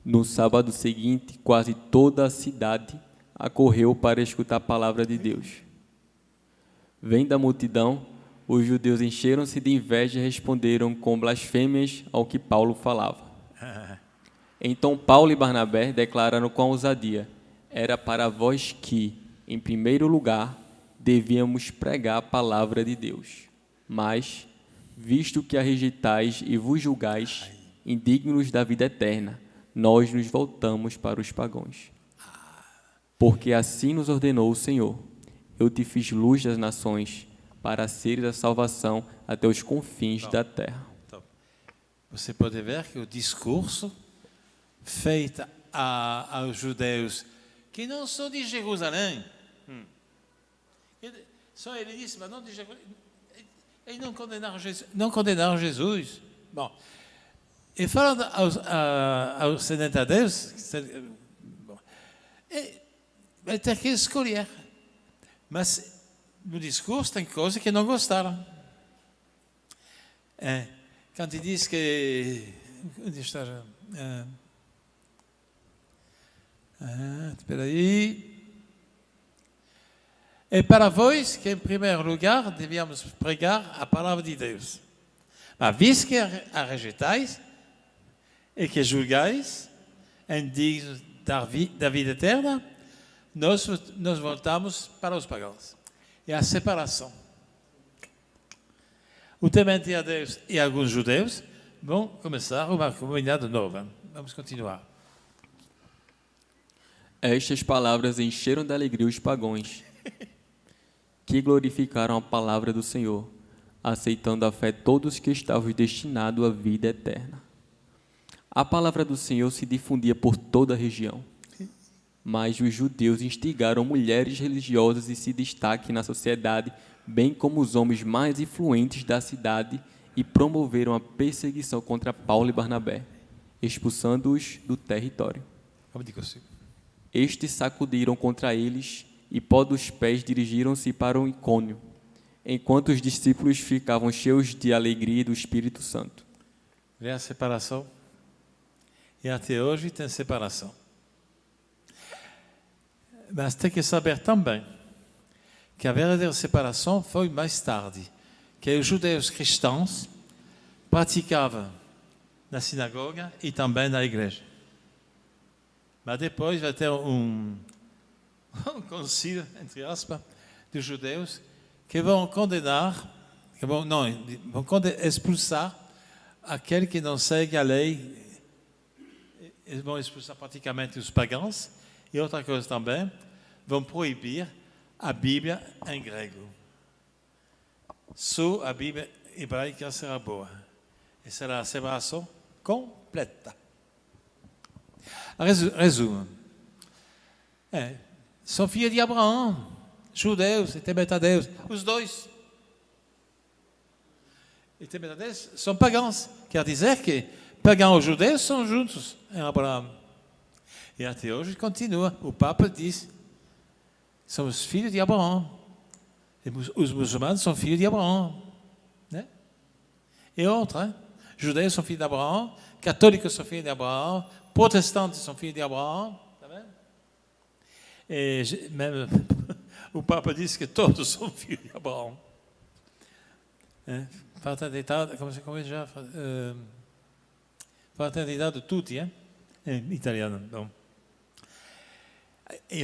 No sábado seguinte, quase toda a cidade acorreu para escutar a palavra de Deus. Vendo a multidão, os judeus encheram-se de inveja e responderam com blasfêmias ao que Paulo falava. Então Paulo e Barnabé declararam com ousadia: era para vós que, em primeiro lugar, devíamos pregar a palavra de Deus. Mas, visto que a rejeitais e vos julgais indignos da vida eterna, nós nos voltamos para os pagãos. Porque assim nos ordenou o Senhor: eu te fiz luz das nações, para seres a salvação até os confins da terra. Você pode ver que o discurso feito aos judeus que não são de Jerusalém. São helenistas, mas não de Jerusalém. E não condenaram Jesus. Bom, e falando aos sedentários, vai ter que escolher. Mas no discurso tem coisas que não gostaram. Quando ele diz que... Onde está? Espera aí. É para vós que, em primeiro lugar, devíamos pregar a palavra de Deus. Mas, visto que a rejeitais e que julgais indignos da vida eterna, nós voltamos para os pagãos. É a separação. O temente a Deus e alguns judeus vão começar uma comunidade nova. Vamos continuar. Estas palavras encheram de alegria os pagãos, que glorificaram a palavra do Senhor, aceitando a fé todos que estavam destinados à vida eterna. A palavra do Senhor se difundia por toda a região, mas os judeus instigaram mulheres religiosas e se destaquem na sociedade, bem como os homens mais influentes da cidade, e promoveram a perseguição contra Paulo e Barnabé, expulsando-os do território. Estes sacudiram contra eles e, pó dos pés, dirigiram-se para o Icônio, enquanto os discípulos ficavam cheios de alegria do Espírito Santo. Vê a separação? E até hoje tem separação. Mas tem que saber também que a verdadeira separação foi mais tarde, que os judeus cristãos praticavam na sinagoga e também na igreja. Mas depois vai ter um concílio, entre aspas, dos judeus que vão condenar, vão expulsar aquele que não segue a lei. Eles vão expulsar praticamente os pagãos. E outra coisa também, vão proibir a Bíblia em grego. Só a Bíblia hebraica será boa. E será a separação completa. Resumo. São filhos de Abraão, judeus e temente a Deus. Os dois. E temente a Deus são pagãos. Quer dizer que pagãos e judeus são juntos em Abraão. E até hoje continua. O Papa diz: somos filhos de Abraão. E os muçulmanos são filhos de Abraão. Né? E outra, judeus são filhos de Abraão, católicos são filhos de Abraão, protestantes são filhos de Abraão. Tá vendo? E mesmo o Papa diz que todos são filhos de Abraão. Fraternidade, como já? Fraternidade tutti, em italiano. Bom. Ele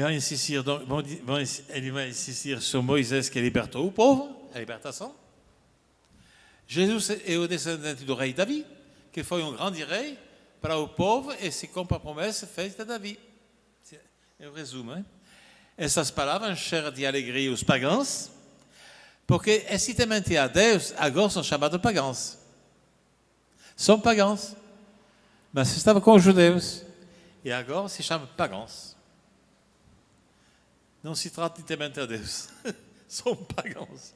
vai insistir sur Moisés que libertou o povo, a libertação. Jesus é o descendente do rei Davi, que foi um grande rei para o povo e se cumpre a promessa feita a Davi. Eu resumo. Essas palavras encheram de alegria os pagãos, porque esse temente a Deus agora são chamados pagãos. São pagãos. Mas estavam com os judeus e agora se chamam pagãos. Não se trata de temente a Deus. São pagãos.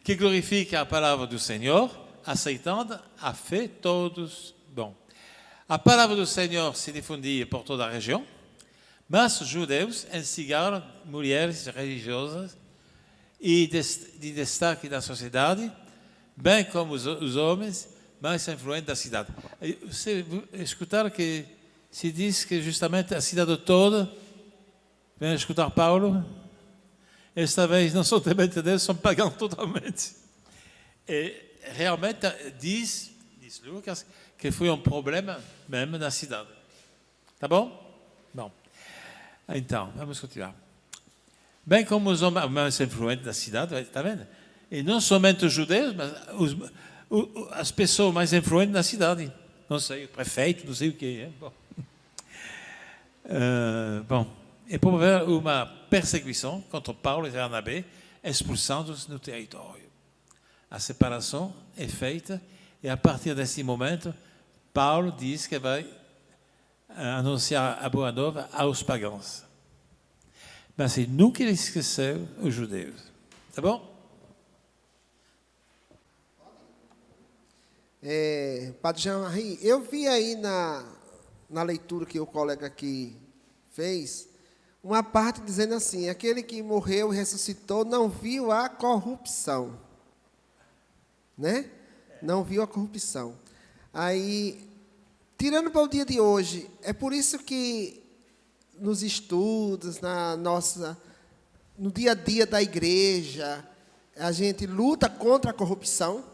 Que glorificam a palavra do Senhor, aceitando a fé todos. Bom, a palavra do Senhor se difundia por toda a região, mas os judeus instigaram mulheres religiosas e de destaque da sociedade, bem como os homens mais influentes da cidade. Você escutaram que se diz que justamente a cidade toda vem escutar Paulo? Esta vez não são temente a Deus, são pagãos totalmente. E realmente diz Lucas que foi um problema mesmo na cidade. Tá bom? Bom. Então, vamos continuar. Bem como os homens mais influentes da cidade, está vendo? E não somente os judeus, mas as pessoas mais influentes da cidade. Não sei, o prefeito, não sei o que é. Bom. E promover uma perseguição contra Paulo e Barnabé, expulsando-os no território. A separação é feita e, a partir desse momento, Paulo diz que vai anunciar a boa nova aos pagãos. mas ele nunca esqueceu os judeus. Tá bom? Padre Jean-Marie, eu vi aí na leitura que o colega aqui fez, uma parte dizendo assim, aquele que morreu e ressuscitou não viu a corrupção. Né? Não viu a corrupção. Aí, tirando para o dia de hoje, é por isso que nos estudos, no dia a dia da igreja, a gente luta contra a corrupção.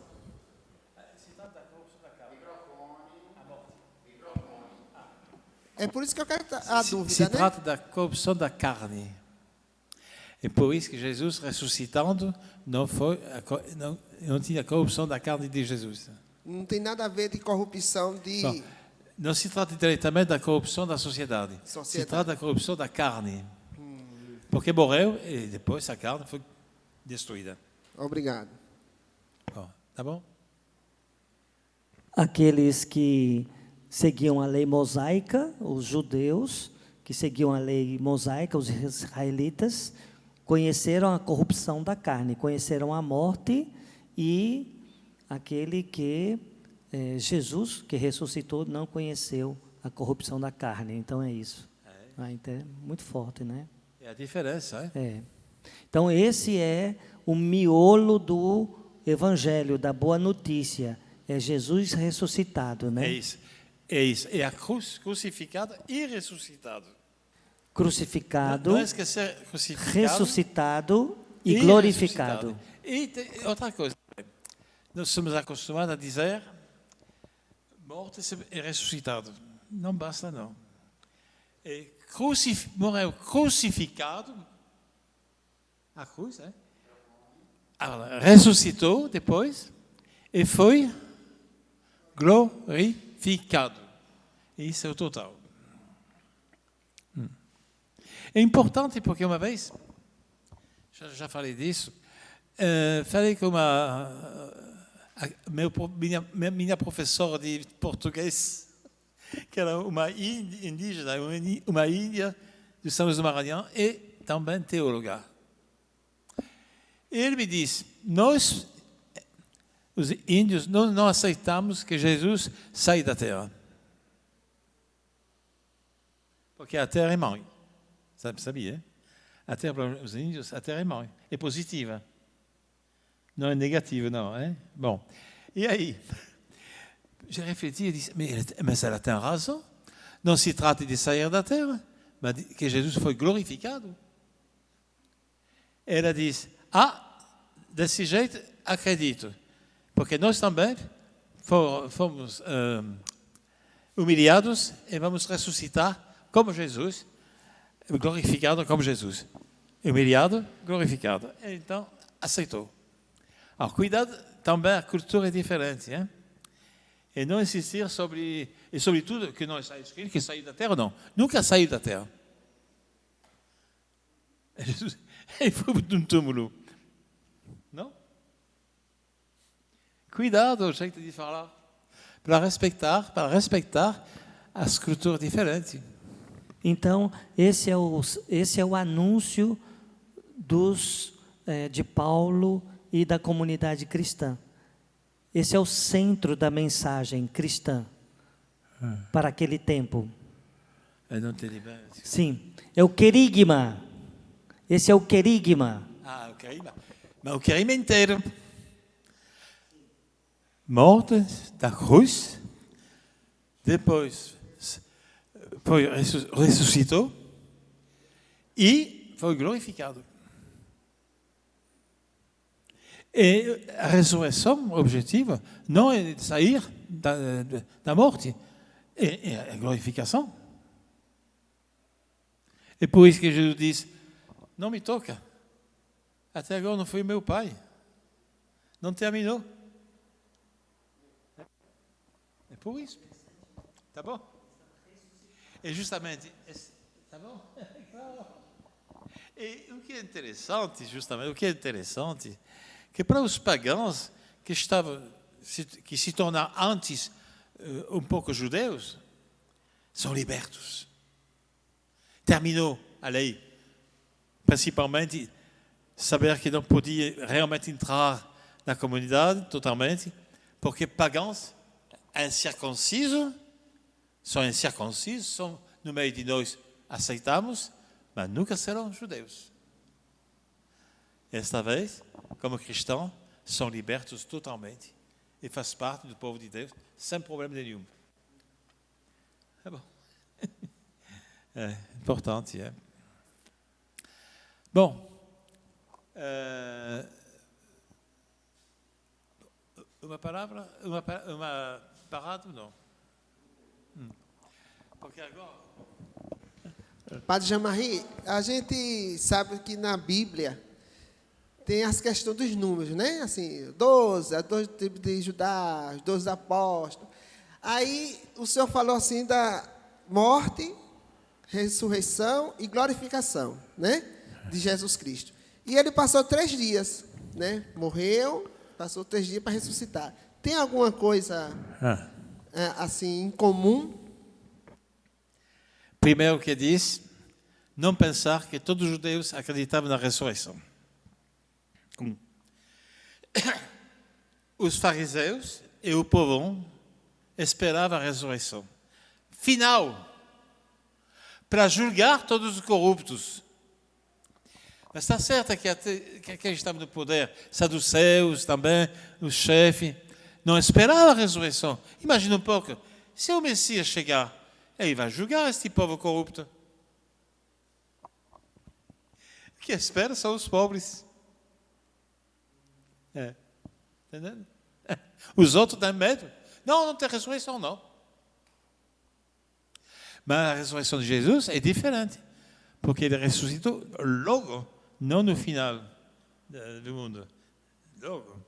É por isso que eu quero a dúvida, Se né? trata da corrupção da carne. É por isso que Jesus, ressuscitando, não tinha corrupção da carne de Jesus. Não tem nada a ver de corrupção de... Bom, não se trata diretamente da corrupção da sociedade. Se trata da corrupção da carne. Porque morreu e depois a carne foi destruída. Obrigado. Bom, tá bom? Aqueles que seguiam a lei mosaica, os judeus que seguiam a lei mosaica, os israelitas, conheceram a corrupção da carne, conheceram a morte, e aquele que Jesus, que ressuscitou, não conheceu a corrupção da carne. Então é isso. Então, é muito forte, né? É a diferença, É. Então esse é o miolo do evangelho, da boa notícia. É Jesus ressuscitado, né? É isso. É isso. É a cruz, crucificado e ressuscitado. Crucificado, Não esquecer crucificado, ressuscitado e glorificado. E tem outra coisa. Nós somos acostumados a dizer morto e ressuscitado. Não basta, não. Morreu crucificado, a cruz, ressuscitou depois e foi glorificado. Isso é o total. É importante porque uma vez, já falei disso, falei com minha professora de português, que era uma indígena, uma índia do São José do Maranhão e também teóloga. Ele me disse, nós, os índios, não aceitamos que Jesus saia da terra. Porque a terra é mãe. Sabia? Hein? A terra, para os índios, a terra é mãe. É positiva. Não é negativa, não. Hein? Bom, e aí? J'ai refleti e disse, mas ela tem razão. Não se trata de sair da terra, mas que Jesus foi glorificado. Ela disse, desse jeito acredito. Porque nós também fomos humilhados e vamos ressuscitar como Jesus, glorificado como Jesus. Humilhado, glorificado. Então, aceitou. Alors, cuidado, também a cultura é diferente, hein? E não insistir sobretudo, que não está escrito que saiu da terra, não. Nunca saiu da terra. Jesus, ele foi de um túmulo. Não? Cuidado o jeito de falar. Para respeitar as culturas diferentes. Então, esse é o anúncio de Paulo e da comunidade cristã. Esse é o centro da mensagem cristã para aquele tempo. Sim, é o querigma. Esse é o querigma. O querigma. Mas o querigma inteiro. Morte da cruz, depois ressuscitou e foi glorificado. E a ressurreição objetiva não é de sair da morte, é a glorificação. É por isso que Jesus diz, não me toca, até agora não foi meu Pai, não terminou. É por isso. Tá bom? É justamente... Tá bom? E o que é interessante, que para os pagãos que se tornaram antes um pouco judeus, são libertos. Terminou a lei. principalmente saber que não podia realmente entrar na comunidade totalmente, porque pagãos incircuncisos são no meio de nós, aceitamos, mas nunca serão judeus. Esta vez, como cristãos, são libertos totalmente e faz parte do povo de Deus sem problema nenhum. É bom. É importante, é. Bom, uma parada ou não? Porque agora... Padre Jean-Marie, a gente sabe que na Bíblia tem as questões dos números, né? Assim, 12, a 12 tribos de Judá, os 12 apóstolos. Aí o senhor falou assim da morte, ressurreição e glorificação, né? De Jesus Cristo. E ele passou 3 dias, né? Morreu, passou 3 dias para ressuscitar. Tem alguma coisa assim em comum? Primeiro que diz, não pensar que todos os judeus acreditavam na ressurreição. Os fariseus e o povo esperavam a ressurreição final para julgar todos os corruptos. Mas está certo que quem estava no poder, saduceus também, o chefe, não esperava a ressurreição. Imagina um pouco, se o Messias chegar, ele vai julgar este povo corrupto. O que espera são os pobres. Entendendo? Os outros têm medo. Não tem ressurreição, não. Mas a ressurreição de Jesus é diferente. Porque ele ressuscitou logo, não no final do mundo. Logo.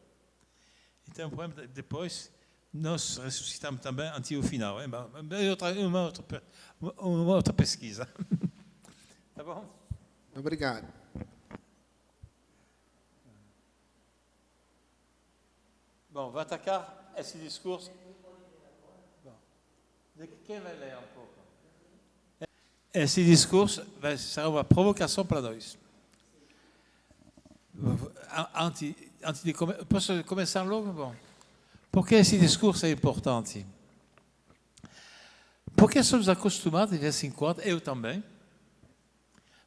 Então, depois, nós ressuscitamos também antes do final. É uma outra pesquisa. Tá bom? Obrigado. Bom, vou atacar esse discurso. Bom, quem vai ler um pouco? Esse discurso vai ser uma provocação para nós. Antes de posso começar logo? Bom, por que esse discurso é importante? Porque somos acostumados, de vez em quando, eu também,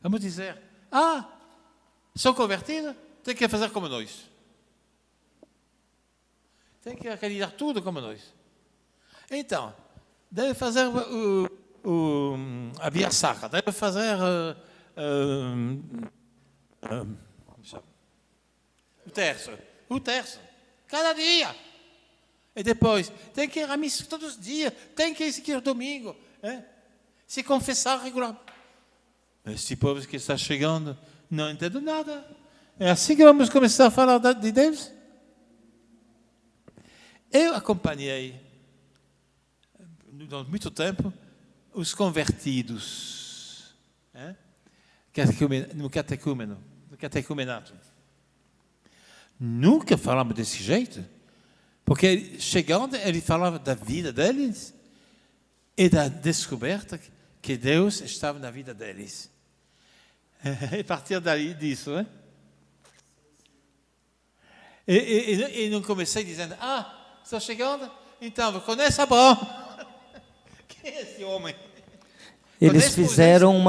vamos dizer, sou convertido, tem que fazer como nós. Tem que acreditar tudo como nós. Então, deve fazer a via sacra, deve fazer o terço, cada dia. E depois, tem que ir à missa todos os dias, tem que ir domingo, se confessar regularmente. Este povo que está chegando não entende nada. É assim que vamos começar a falar de Deus? Eu acompanhei, durante muito tempo, os convertidos no catecumenato. Nunca falamos desse jeito, porque chegando ele falava da vida deles e da descoberta que Deus estava na vida deles. E a partir disso, né? E não comecei dizendo, estou chegando, então, conhece Abraão. Quem é esse homem? Eles fizeram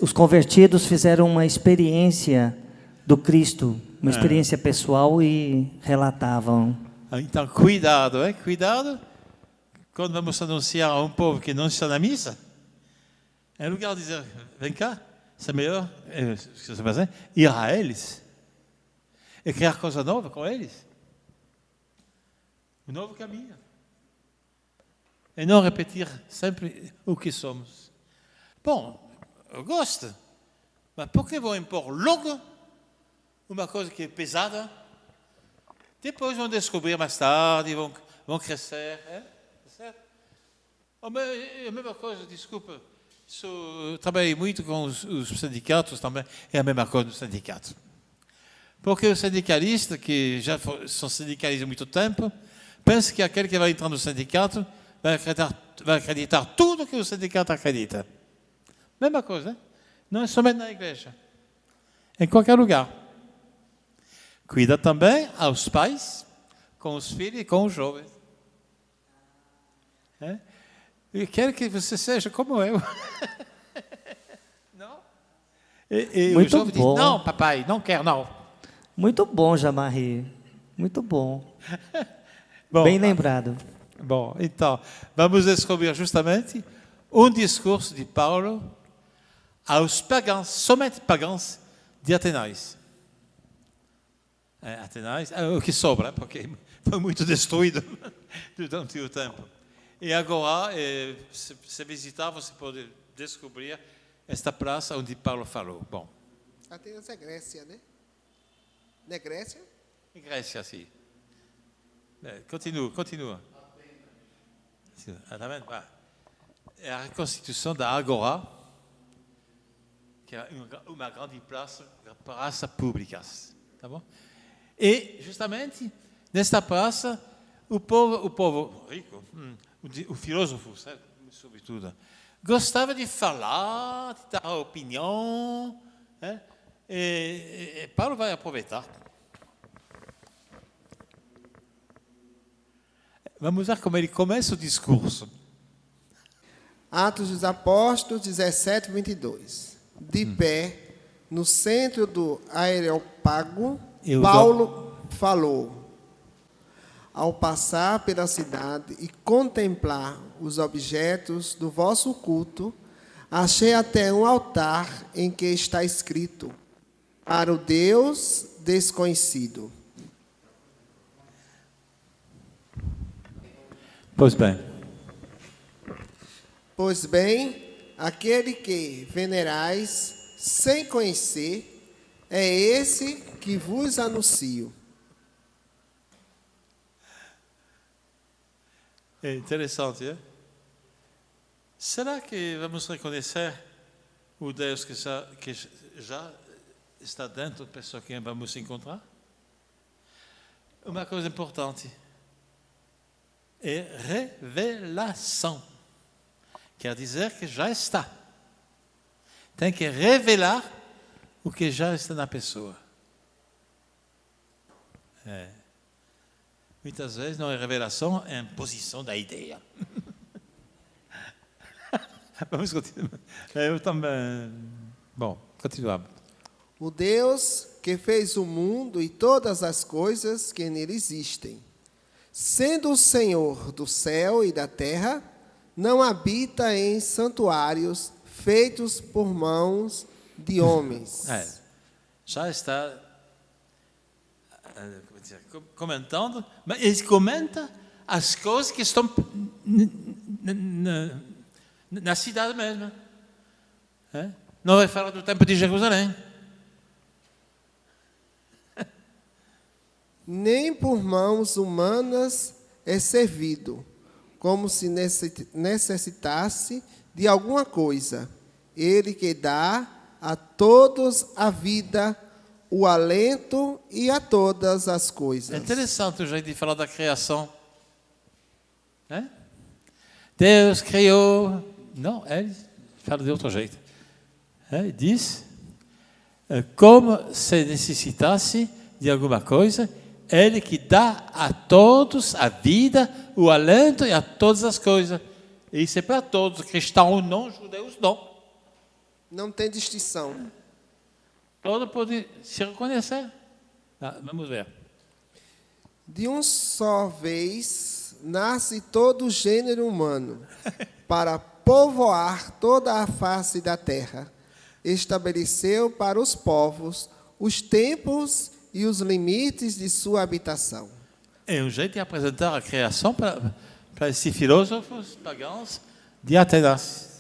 os convertidos fizeram uma experiência do Cristo, uma experiência pessoal e relatavam. Então, cuidado, cuidado quando vamos anunciar a um povo que não está na missa. Em lugar de dizer, vem cá, é melhor ir a eles e criar coisa nova com eles. Um novo caminho. E não repetir sempre o que somos. Bom, eu gosto, mas por que vão impor logo uma coisa que é pesada? Depois vão descobrir mais tarde, vão crescer. Certo? A mesma coisa, desculpa, trabalhei muito com os sindicatos também, é a mesma coisa do sindicato. Porque os sindicalistas, que já são sindicalistas há muito tempo, pensa que aquele que vai entrar no sindicato vai acreditar tudo que o sindicato acredita. Mesma coisa, né? Não é somente na igreja. Em qualquer lugar. Cuida também aos pais, com os filhos e com os jovens. Eu quero que você seja como eu. Não? E o Muito jovem diz, bom. não, papai, não quero, não. Muito bom, Jean-Marie. Muito bom. Bom, Bem lembrado. Bom, então, vamos descobrir justamente um discurso de Paulo aos pagãos, somente pagãos de Atenas. Atenas é o que sobra, porque foi muito destruído durante o tempo. E agora, se visitar, você pode descobrir esta praça onde Paulo falou. Bom, Atenas é Grécia, né? Não é Grécia? em Grécia, sim. Continua. Tá vendo? É a reconstituição da Agora, que é uma grande praça pública. Tá bom? E, justamente, nesta praça, o povo rico, o filósofo, sabe, sobretudo, gostava de falar, de dar opinião, e Paulo vai aproveitar. Vamos ver como ele começa o discurso. Atos dos Apóstolos 17, 22. De pé, no centro do Areópago, Paulo falou. Ao passar pela cidade e contemplar os objetos do vosso culto, achei até um altar em que está escrito: para o Deus desconhecido. Pois bem, aquele que venerais sem conhecer, é esse que vos anuncio. É interessante, é? Será que vamos reconhecer o Deus que já está dentro da pessoa que vamos encontrar? Uma coisa importante é revelação. Quer dizer que já está. Tem que revelar o que já está na pessoa. Muitas vezes não é revelação, é imposição da ideia. Vamos continuar. Eu também. Bom, continuamos. O Deus que fez o mundo e todas as coisas que nele existem, sendo o Senhor do céu e da terra, não habita em santuários feitos por mãos de homens. Já está comentando, mas ele comenta as coisas que estão na cidade mesmo. Não vai falar do templo de Jerusalém. Nem por mãos humanas é servido, como se necessitasse de alguma coisa. Ele que dá a todos a vida, o alento e a todas as coisas. É interessante o jeito de falar da criação. Deus criou. Não, ele fala de outro jeito. Ele diz como se necessitasse de alguma coisa. Ele que dá a todos a vida, o alento e a todas as coisas. Isso é para todos, cristãos ou não, judeus não. Não tem distinção. Todos podem se reconhecer. Vamos ver. De um só vez nasce todo o gênero humano, para povoar toda a face da terra. Estabeleceu para os povos os tempos e os limites de sua habitação. É um jeito de apresentar a criação para esses filósofos pagãos de Atenas.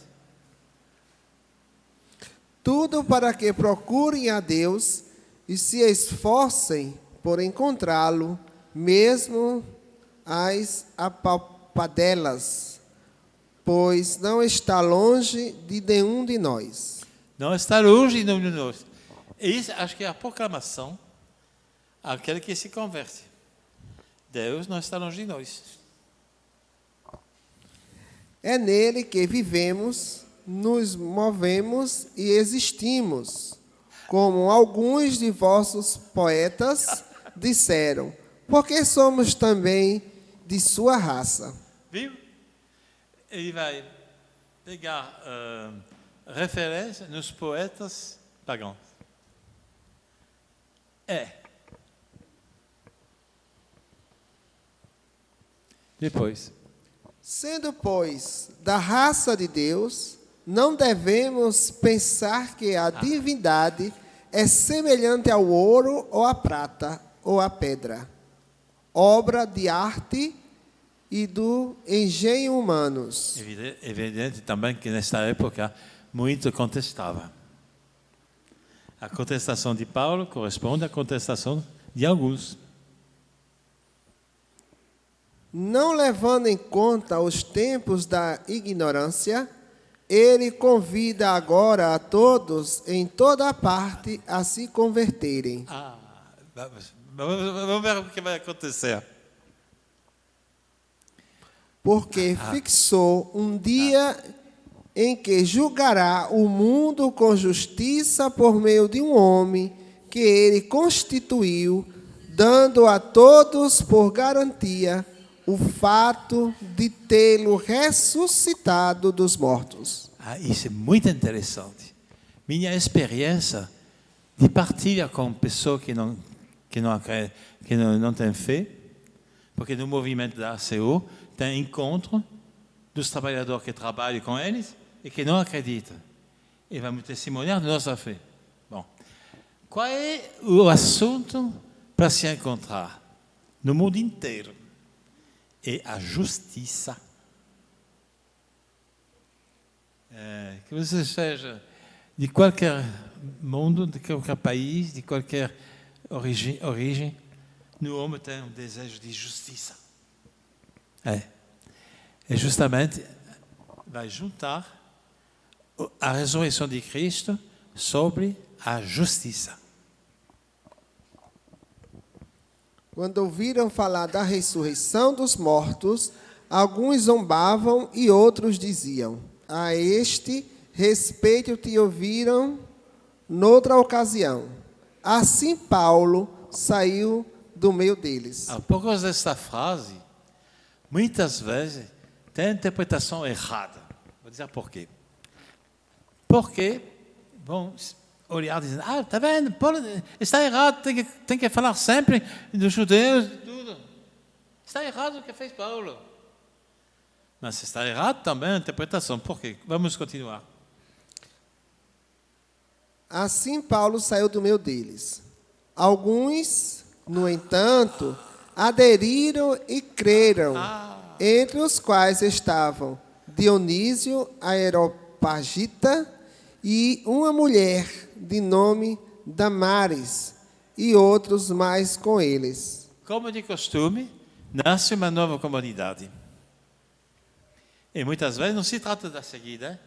Tudo para que procurem a Deus e se esforcem por encontrá-lo, mesmo as apalpadelas, pois não está longe de nenhum de nós. Não está longe de nenhum de nós. Isso acho que é a proclamação àquele que se converte. Deus não está longe de nós. É nele que vivemos, nos movemos e existimos, como alguns de vossos poetas disseram, porque somos também de sua raça. Viu? Ele vai pegar referência nos poetas pagãos. Depois. Sendo, pois, da raça de Deus, não devemos pensar que a divindade é semelhante ao ouro ou à prata ou à pedra, obra de arte e do engenho humanos. Evidente também que nesta época muito contestava. A contestação de Paulo corresponde à contestação de alguns. Não levando em conta os tempos da ignorância, ele convida agora a todos, em toda parte, a se converterem. Vamos ver o que vai acontecer. Porque fixou um dia em que julgará o mundo com justiça por meio de um homem que ele constituiu, dando a todos por garantia o fato de tê-lo ressuscitado dos mortos. Isso é muito interessante. Minha experiência de partilha com pessoas que não têm fé, porque no movimento da ACO tem encontro dos trabalhadores que trabalham com eles e que não acreditam. E vamos testemunhar de nossa fé. Bom, qual é o assunto para se encontrar no mundo inteiro? É a justiça. Que você seja de qualquer mundo, de qualquer país, de qualquer origem, no homem tem um desejo de justiça. E justamente vai juntar a ressurreição de Cristo sobre a justiça. Quando ouviram falar da ressurreição dos mortos, alguns zombavam e outros diziam: a este respeito te ouviram noutra ocasião. Assim Paulo saiu do meio deles. Por causa desta frase, muitas vezes tem interpretação errada. Vou dizer por quê. Porque vão olhar dizendo, está vendo, Paulo está errado, tem que falar sempre dos judeus, tudo. Está errado o que fez Paulo. Mas está errado também a interpretação. Por quê? Vamos continuar. Assim Paulo saiu do meio deles. Alguns, no entanto, aderiram e creram, entre os quais estavam Dionísio Areopagita e uma mulher de nome Damaris, e outros mais com eles. Como de costume, nasce uma nova comunidade. E muitas vezes não se trata da seguida,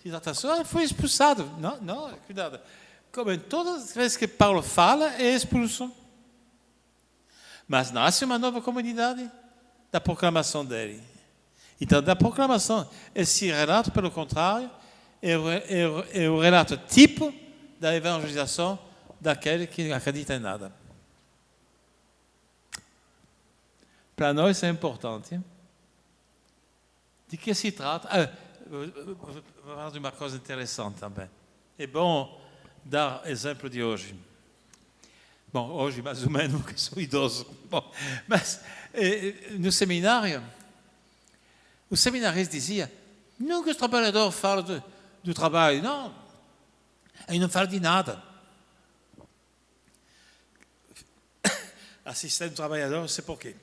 se trata só, foi expulsado. Não, cuidado. Como em todas as vezes que Paulo fala, é expulso. Mas nasce uma nova comunidade da proclamação dele. Então, da proclamação, esse relato, pelo contrário, é o relato tipo da evangelização daquele que não acredita em nada. Para nós é importante. De que se trata? Vou falar de uma coisa interessante também. É bom dar exemplo de hoje. Bom, hoje mais ou menos, porque sou idoso. Bom, mas no seminário, o seminarista dizia, não que os trabalhadores falam do trabalho, não. Ele não fala de nada. Assistente do trabalhador, sei por quê.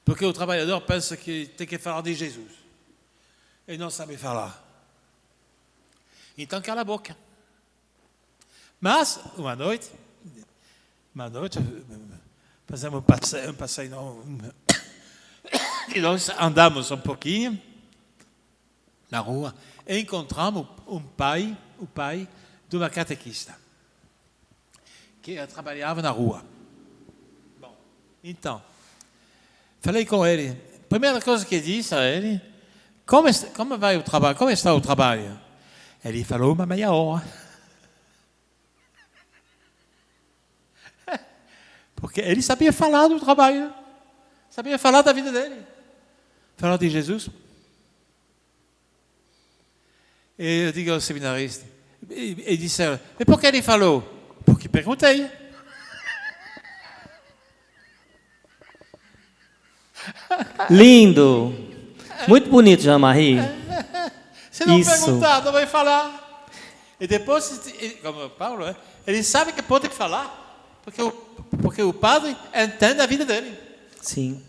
Porque o trabalhador pensa que tem que falar de Jesus. Ele não sabe falar. Então cala a boca. Mas, uma noite, fazemos um passeio, e nós andamos um pouquinho na rua e encontramos o pai de uma catequista que trabalhava na rua. Bom, então, falei com ele. Primeira coisa que disse a ele, como vai o trabalho? Como está o trabalho? Ele falou uma meia hora. Porque ele sabia falar do trabalho. Sabia falar da vida dele. Falar de Jesus. E eu digo ao seminarista, ele disse, mas por que ele falou? Porque perguntei. Lindo. Muito bonito, Jean-Marie. Se não Isso. perguntar, não vai falar. E depois, como Paulo, ele sabe que pode falar, porque o padre entende a vida dele. Sim.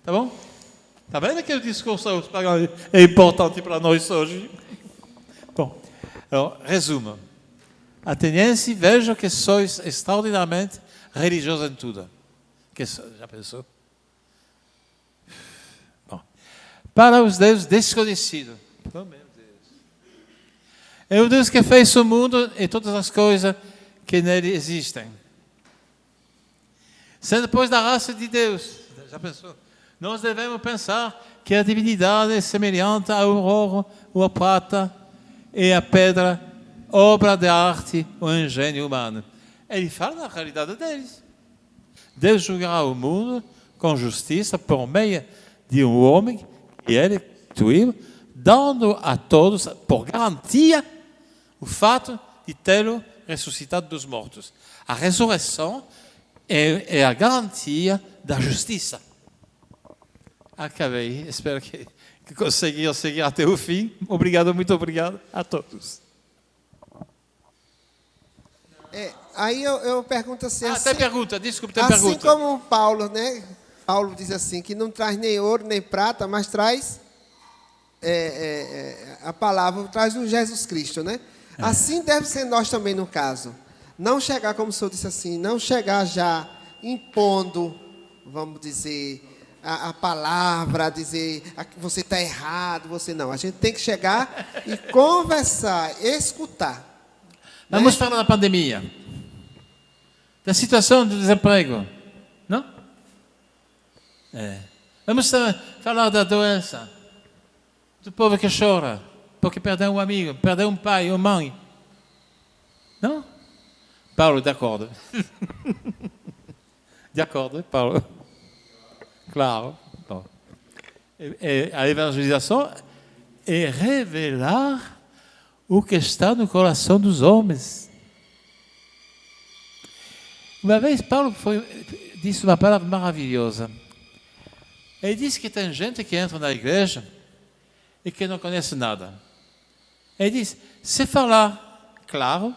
Tá bom? Tá vendo que o discurso é importante para nós hoje? Bom, então, resumo. Ateniense, vejo que sois extraordinariamente religiosos em tudo. Já pensou? Bom, para os deuses desconhecidos. Oh, meu Deus. É o Deus que fez o mundo e todas as coisas que nele existem. Sendo, pois, da raça de Deus. Já pensou? Nós devemos pensar que a divindade é semelhante ao ouro ou à prata e à pedra, obra de arte ou engenho humano. Ele fala da realidade deles. Deus julgará o mundo com justiça por meio de um homem que ele instituiu, dando a todos, por garantia, o fato de tê-lo ressuscitado dos mortos. A ressurreição é a garantia da justiça. Acabei. Espero que conseguiram seguir até o fim. Obrigado, muito obrigado a todos. Aí eu pergunto assim... Tem pergunta, desculpe, tem assim pergunta. como Paulo, né? Paulo diz assim, que não traz nem ouro nem prata, mas traz a palavra, traz o Jesus Cristo, né? Assim deve ser nós também no caso. Não chegar, como o senhor disse assim, não chegar já impondo, vamos dizer... A palavra, dizer que você está errado, você não. A gente tem que chegar e conversar, escutar. Vamos Né? falar da pandemia, da situação do desemprego, não? Vamos falar da doença, do povo que chora, porque perdeu um amigo, perdeu um pai ou mãe. Não? Paulo, d'accord. D'accord, Paulo. Claro. Bom. A evangelização é revelar o que está no coração dos homens. Uma vez Paulo disse uma palavra maravilhosa. Ele disse que tem gente que entra na igreja e que não conhece nada. Ele disse, se falar claro,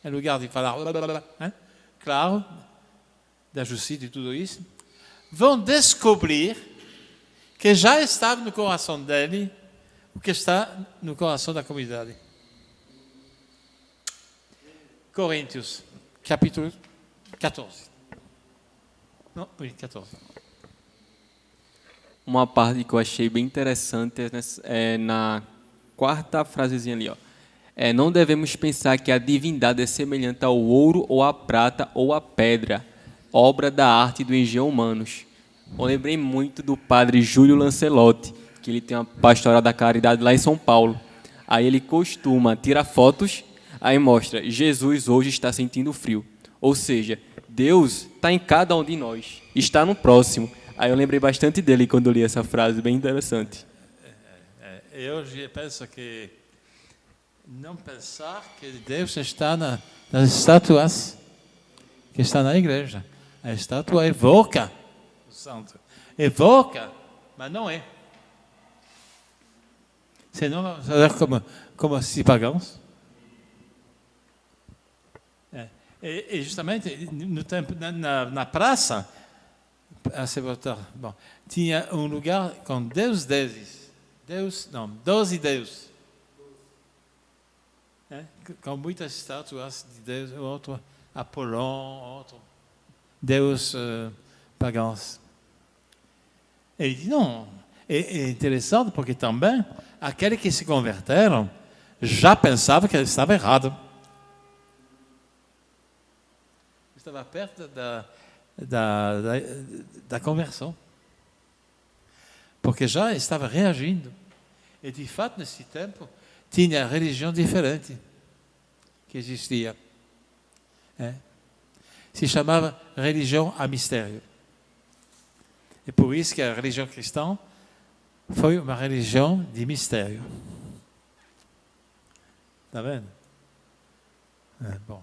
em lugar de falar claro, da justiça e tudo isso, vão descobrir que já estava no coração dele o que está no coração da comunidade. Coríntios, capítulo 14. Não, 14. Uma parte que eu achei bem interessante é na quarta frasezinha ali, ó. Não devemos pensar que a divindade é semelhante ao ouro ou à prata ou à pedra, obra da arte e do engenho humanos. Eu lembrei muito do padre Júlio Lancelotti, que ele tem uma pastoral da caridade lá em São Paulo. Aí ele costuma tirar fotos, aí mostra, Jesus hoje está sentindo frio. Ou seja, Deus está em cada um de nós, está no próximo. Aí eu lembrei bastante dele quando eu li essa frase, bem interessante. Eu penso que não pensar que Deus está nas estátuas que está na igreja. A estátua evoca o santo. Evoca, mas não é. Senão vamos fazer como se pagãos. E justamente no tempo, na praça, tinha um lugar com 10 deuses. 12 deuses. Com muitas estátuas de Deus, outro Apolão, outro Deus pagãos. Ele diz, não, é interessante porque também aqueles que se converteram já pensavam que ele estava errado. Estava perto da conversão. Porque já estava reagindo. E, de fato, nesse tempo, tinha religião diferente que existia. Se chamava religião a mistério. E por isso que a religião cristã foi uma religião de mistério. Está vendo? Bom.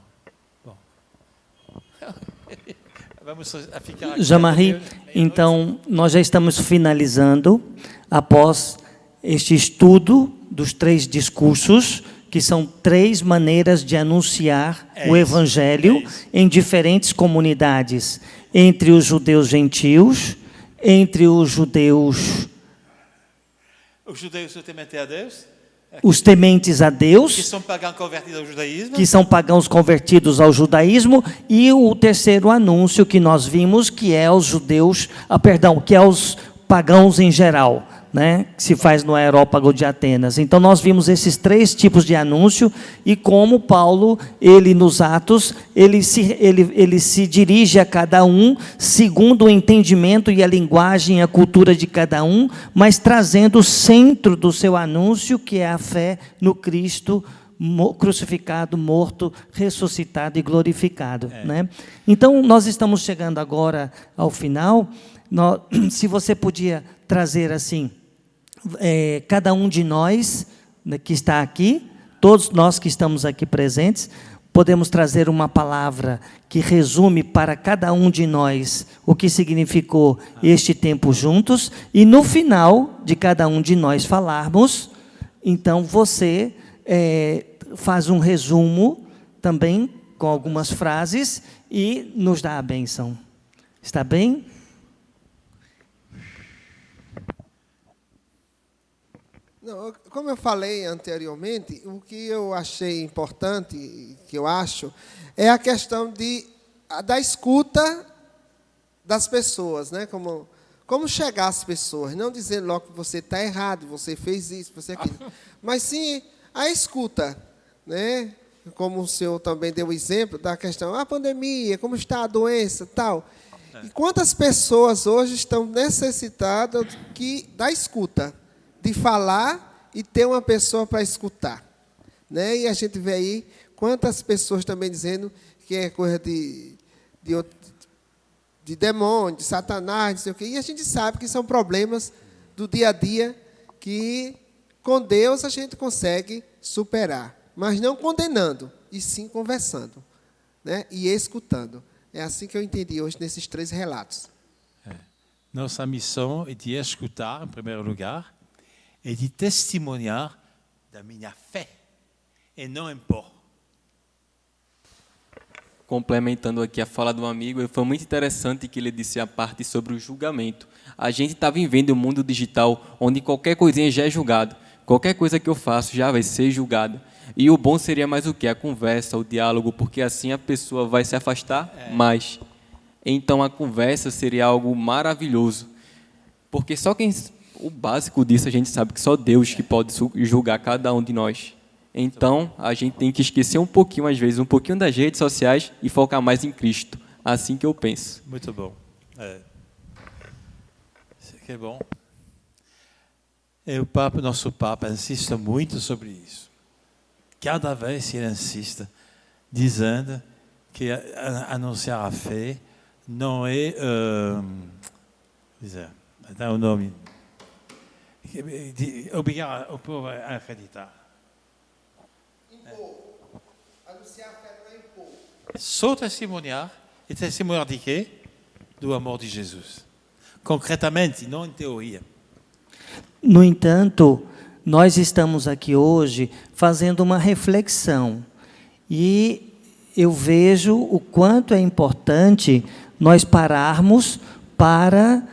Vamos ficar aqui. Jean-Marie, então, nós já estamos finalizando, após este estudo dos 3 discursos, que são 3 maneiras de anunciar o Evangelho em diferentes comunidades, entre os judeus gentios, entre os judeus... Os judeus tementes a Deus, os tementes a Deus, que são pagãos convertidos ao judaísmo, que são pagãos convertidos ao judaísmo, e o terceiro anúncio que nós vimos, que é aos judeus, que é aos pagãos em geral, né, que se faz no Areópago de Atenas. Então nós vimos esses 3 tipos de anúncio e como Paulo, ele nos Atos, ele se dirige a cada um segundo o entendimento e a linguagem, a cultura de cada um, mas trazendo o centro do seu anúncio, que é a fé no Cristo crucificado, morto, ressuscitado e glorificado. Né? Então nós estamos chegando agora ao final. Se você podia trazer assim, cada um de nós, né, que está aqui, todos nós que estamos aqui presentes, podemos trazer uma palavra que resume para cada um de nós o que significou este tempo juntos, e no final de cada um de nós falarmos, então você faz um resumo também com algumas frases e nos dá a bênção. Está bem? Não, como eu falei anteriormente, o que eu achei importante, que eu acho, é a questão da escuta das pessoas, né? Como chegar às pessoas, não dizer logo que você está errado, você fez isso, você aquilo, mas sim a escuta, né? Como o senhor também deu o exemplo da questão, a pandemia, como está a doença, tal. E quantas pessoas hoje estão necessitadas da escuta, de falar e ter uma pessoa para escutar, né? E a gente vê aí quantas pessoas também dizendo que é coisa de demônio, de Satanás, não sei o quê. E a gente sabe que são problemas do dia a dia que com Deus a gente consegue superar, mas não condenando, e sim conversando, né? E escutando. É assim que eu entendi hoje nesses 3 relatos. Nossa missão é de escutar, em primeiro lugar, e de testemunhar da minha fé, e não impor. Complementando aqui a fala do amigo, foi muito interessante que ele disse a parte sobre o julgamento. A gente está vivendo um mundo digital onde qualquer coisinha já é julgado. Qualquer coisa que eu faço já vai ser julgada. E o bom seria mais o quê? A conversa, o diálogo, porque assim a pessoa vai se afastar mais. Então a conversa seria algo maravilhoso. Porque o básico disso a gente sabe que só Deus que pode julgar cada um de nós. Então a gente tem que esquecer um pouquinho, às vezes, um pouquinho das redes sociais e focar mais em Cristo. Assim que eu penso. Muito bom. Isso que é bom. E nosso Papa insiste muito sobre isso. Cada vez ele insiste, dizendo que anunciar a fé não é... dá o nome... obrigar o povo a acreditar. Impor. Anunciar a fé não é impor. Só testemunhar. E testemunhar de quê? Do amor de Jesus. Concretamente, não em teoria. No entanto, nós estamos aqui hoje fazendo uma reflexão. E eu vejo o quanto é importante nós pararmos para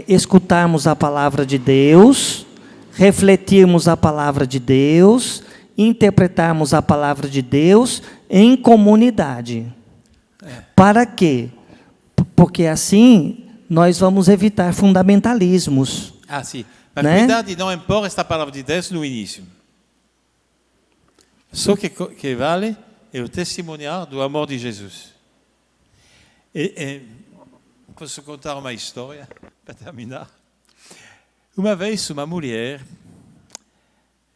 escutarmos a palavra de Deus, refletirmos a palavra de Deus, interpretarmos a palavra de Deus em comunidade. Para quê? Porque assim nós vamos evitar fundamentalismos. Sim. Mas né? cuidado de não impor esta palavra de Deus no início. Só que vale é o testemunhar do amor de Jesus. Posso contar uma história para terminar? Uma vez uma mulher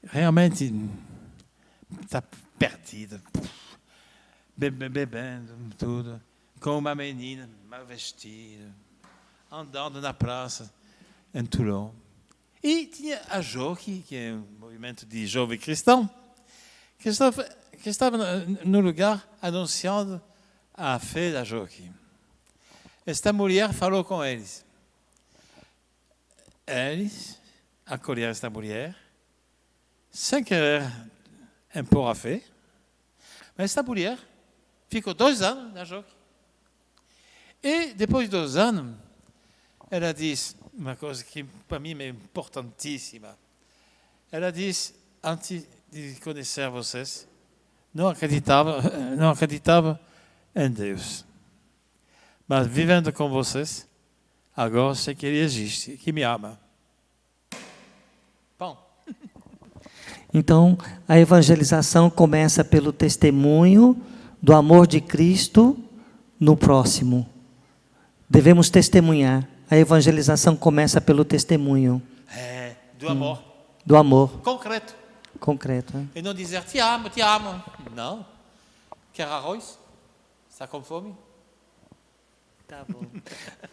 realmente está perdida, bebendo tudo, com uma menina mal vestida, andando na praça em Toulon. E tinha a JOC, que é um movimento de jovem cristão, que estava no lugar anunciando a fé da JOC. Esta mulher falou com eles. Eles acolheram esta mulher, sem querer impor a fé. Mas esta mulher ficou 2 anos na JOC. E depois de 2 anos, ela disse uma coisa que para mim é importantíssima. Ela disse, antes de conhecer vocês, não acreditava em Deus. Mas vivendo com vocês, agora sei que Ele existe, que me ama. Bom. Então, a evangelização começa pelo testemunho do amor de Cristo no próximo. Devemos testemunhar. A evangelização começa pelo testemunho. Do amor. Do amor. Concreto. Concreto. Né? E não dizer, te amo, te amo. Não. Quer arroz? Está com fome? Tá bom.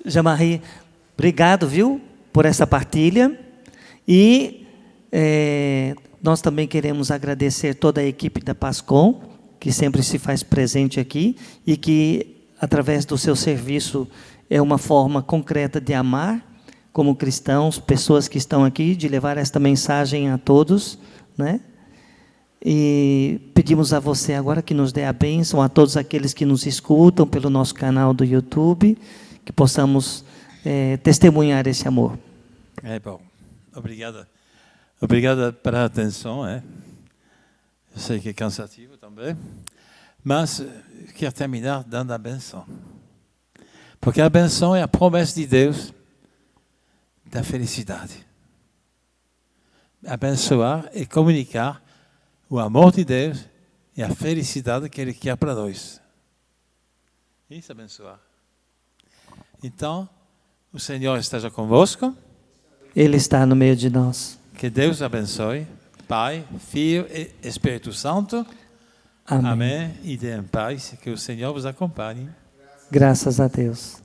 Jean-Marie, obrigado, viu, por essa partilha. E nós também queremos agradecer toda a equipe da PASCOM, que sempre se faz presente aqui e que, através do seu serviço, é uma forma concreta de amar, como cristãos, pessoas que estão aqui, de levar esta mensagem a todos, né? E pedimos a você agora que nos dê a bênção, a todos aqueles que nos escutam pelo nosso canal do YouTube, que possamos testemunhar esse amor. Bom. Obrigado. Obrigado pela atenção. Eu sei que é cansativo também, mas quero terminar dando a benção. Porque a benção é a promessa de Deus da felicidade. Abençoar e comunicar o amor de Deus e a felicidade que Ele quer para nós. Isso, abençoar. Então, o Senhor esteja convosco. Ele está no meio de nós. Que Deus abençoe. Pai, Filho e Espírito Santo. Amém. Amém. E dê em paz. Que o Senhor vos acompanhe. Graças a Deus.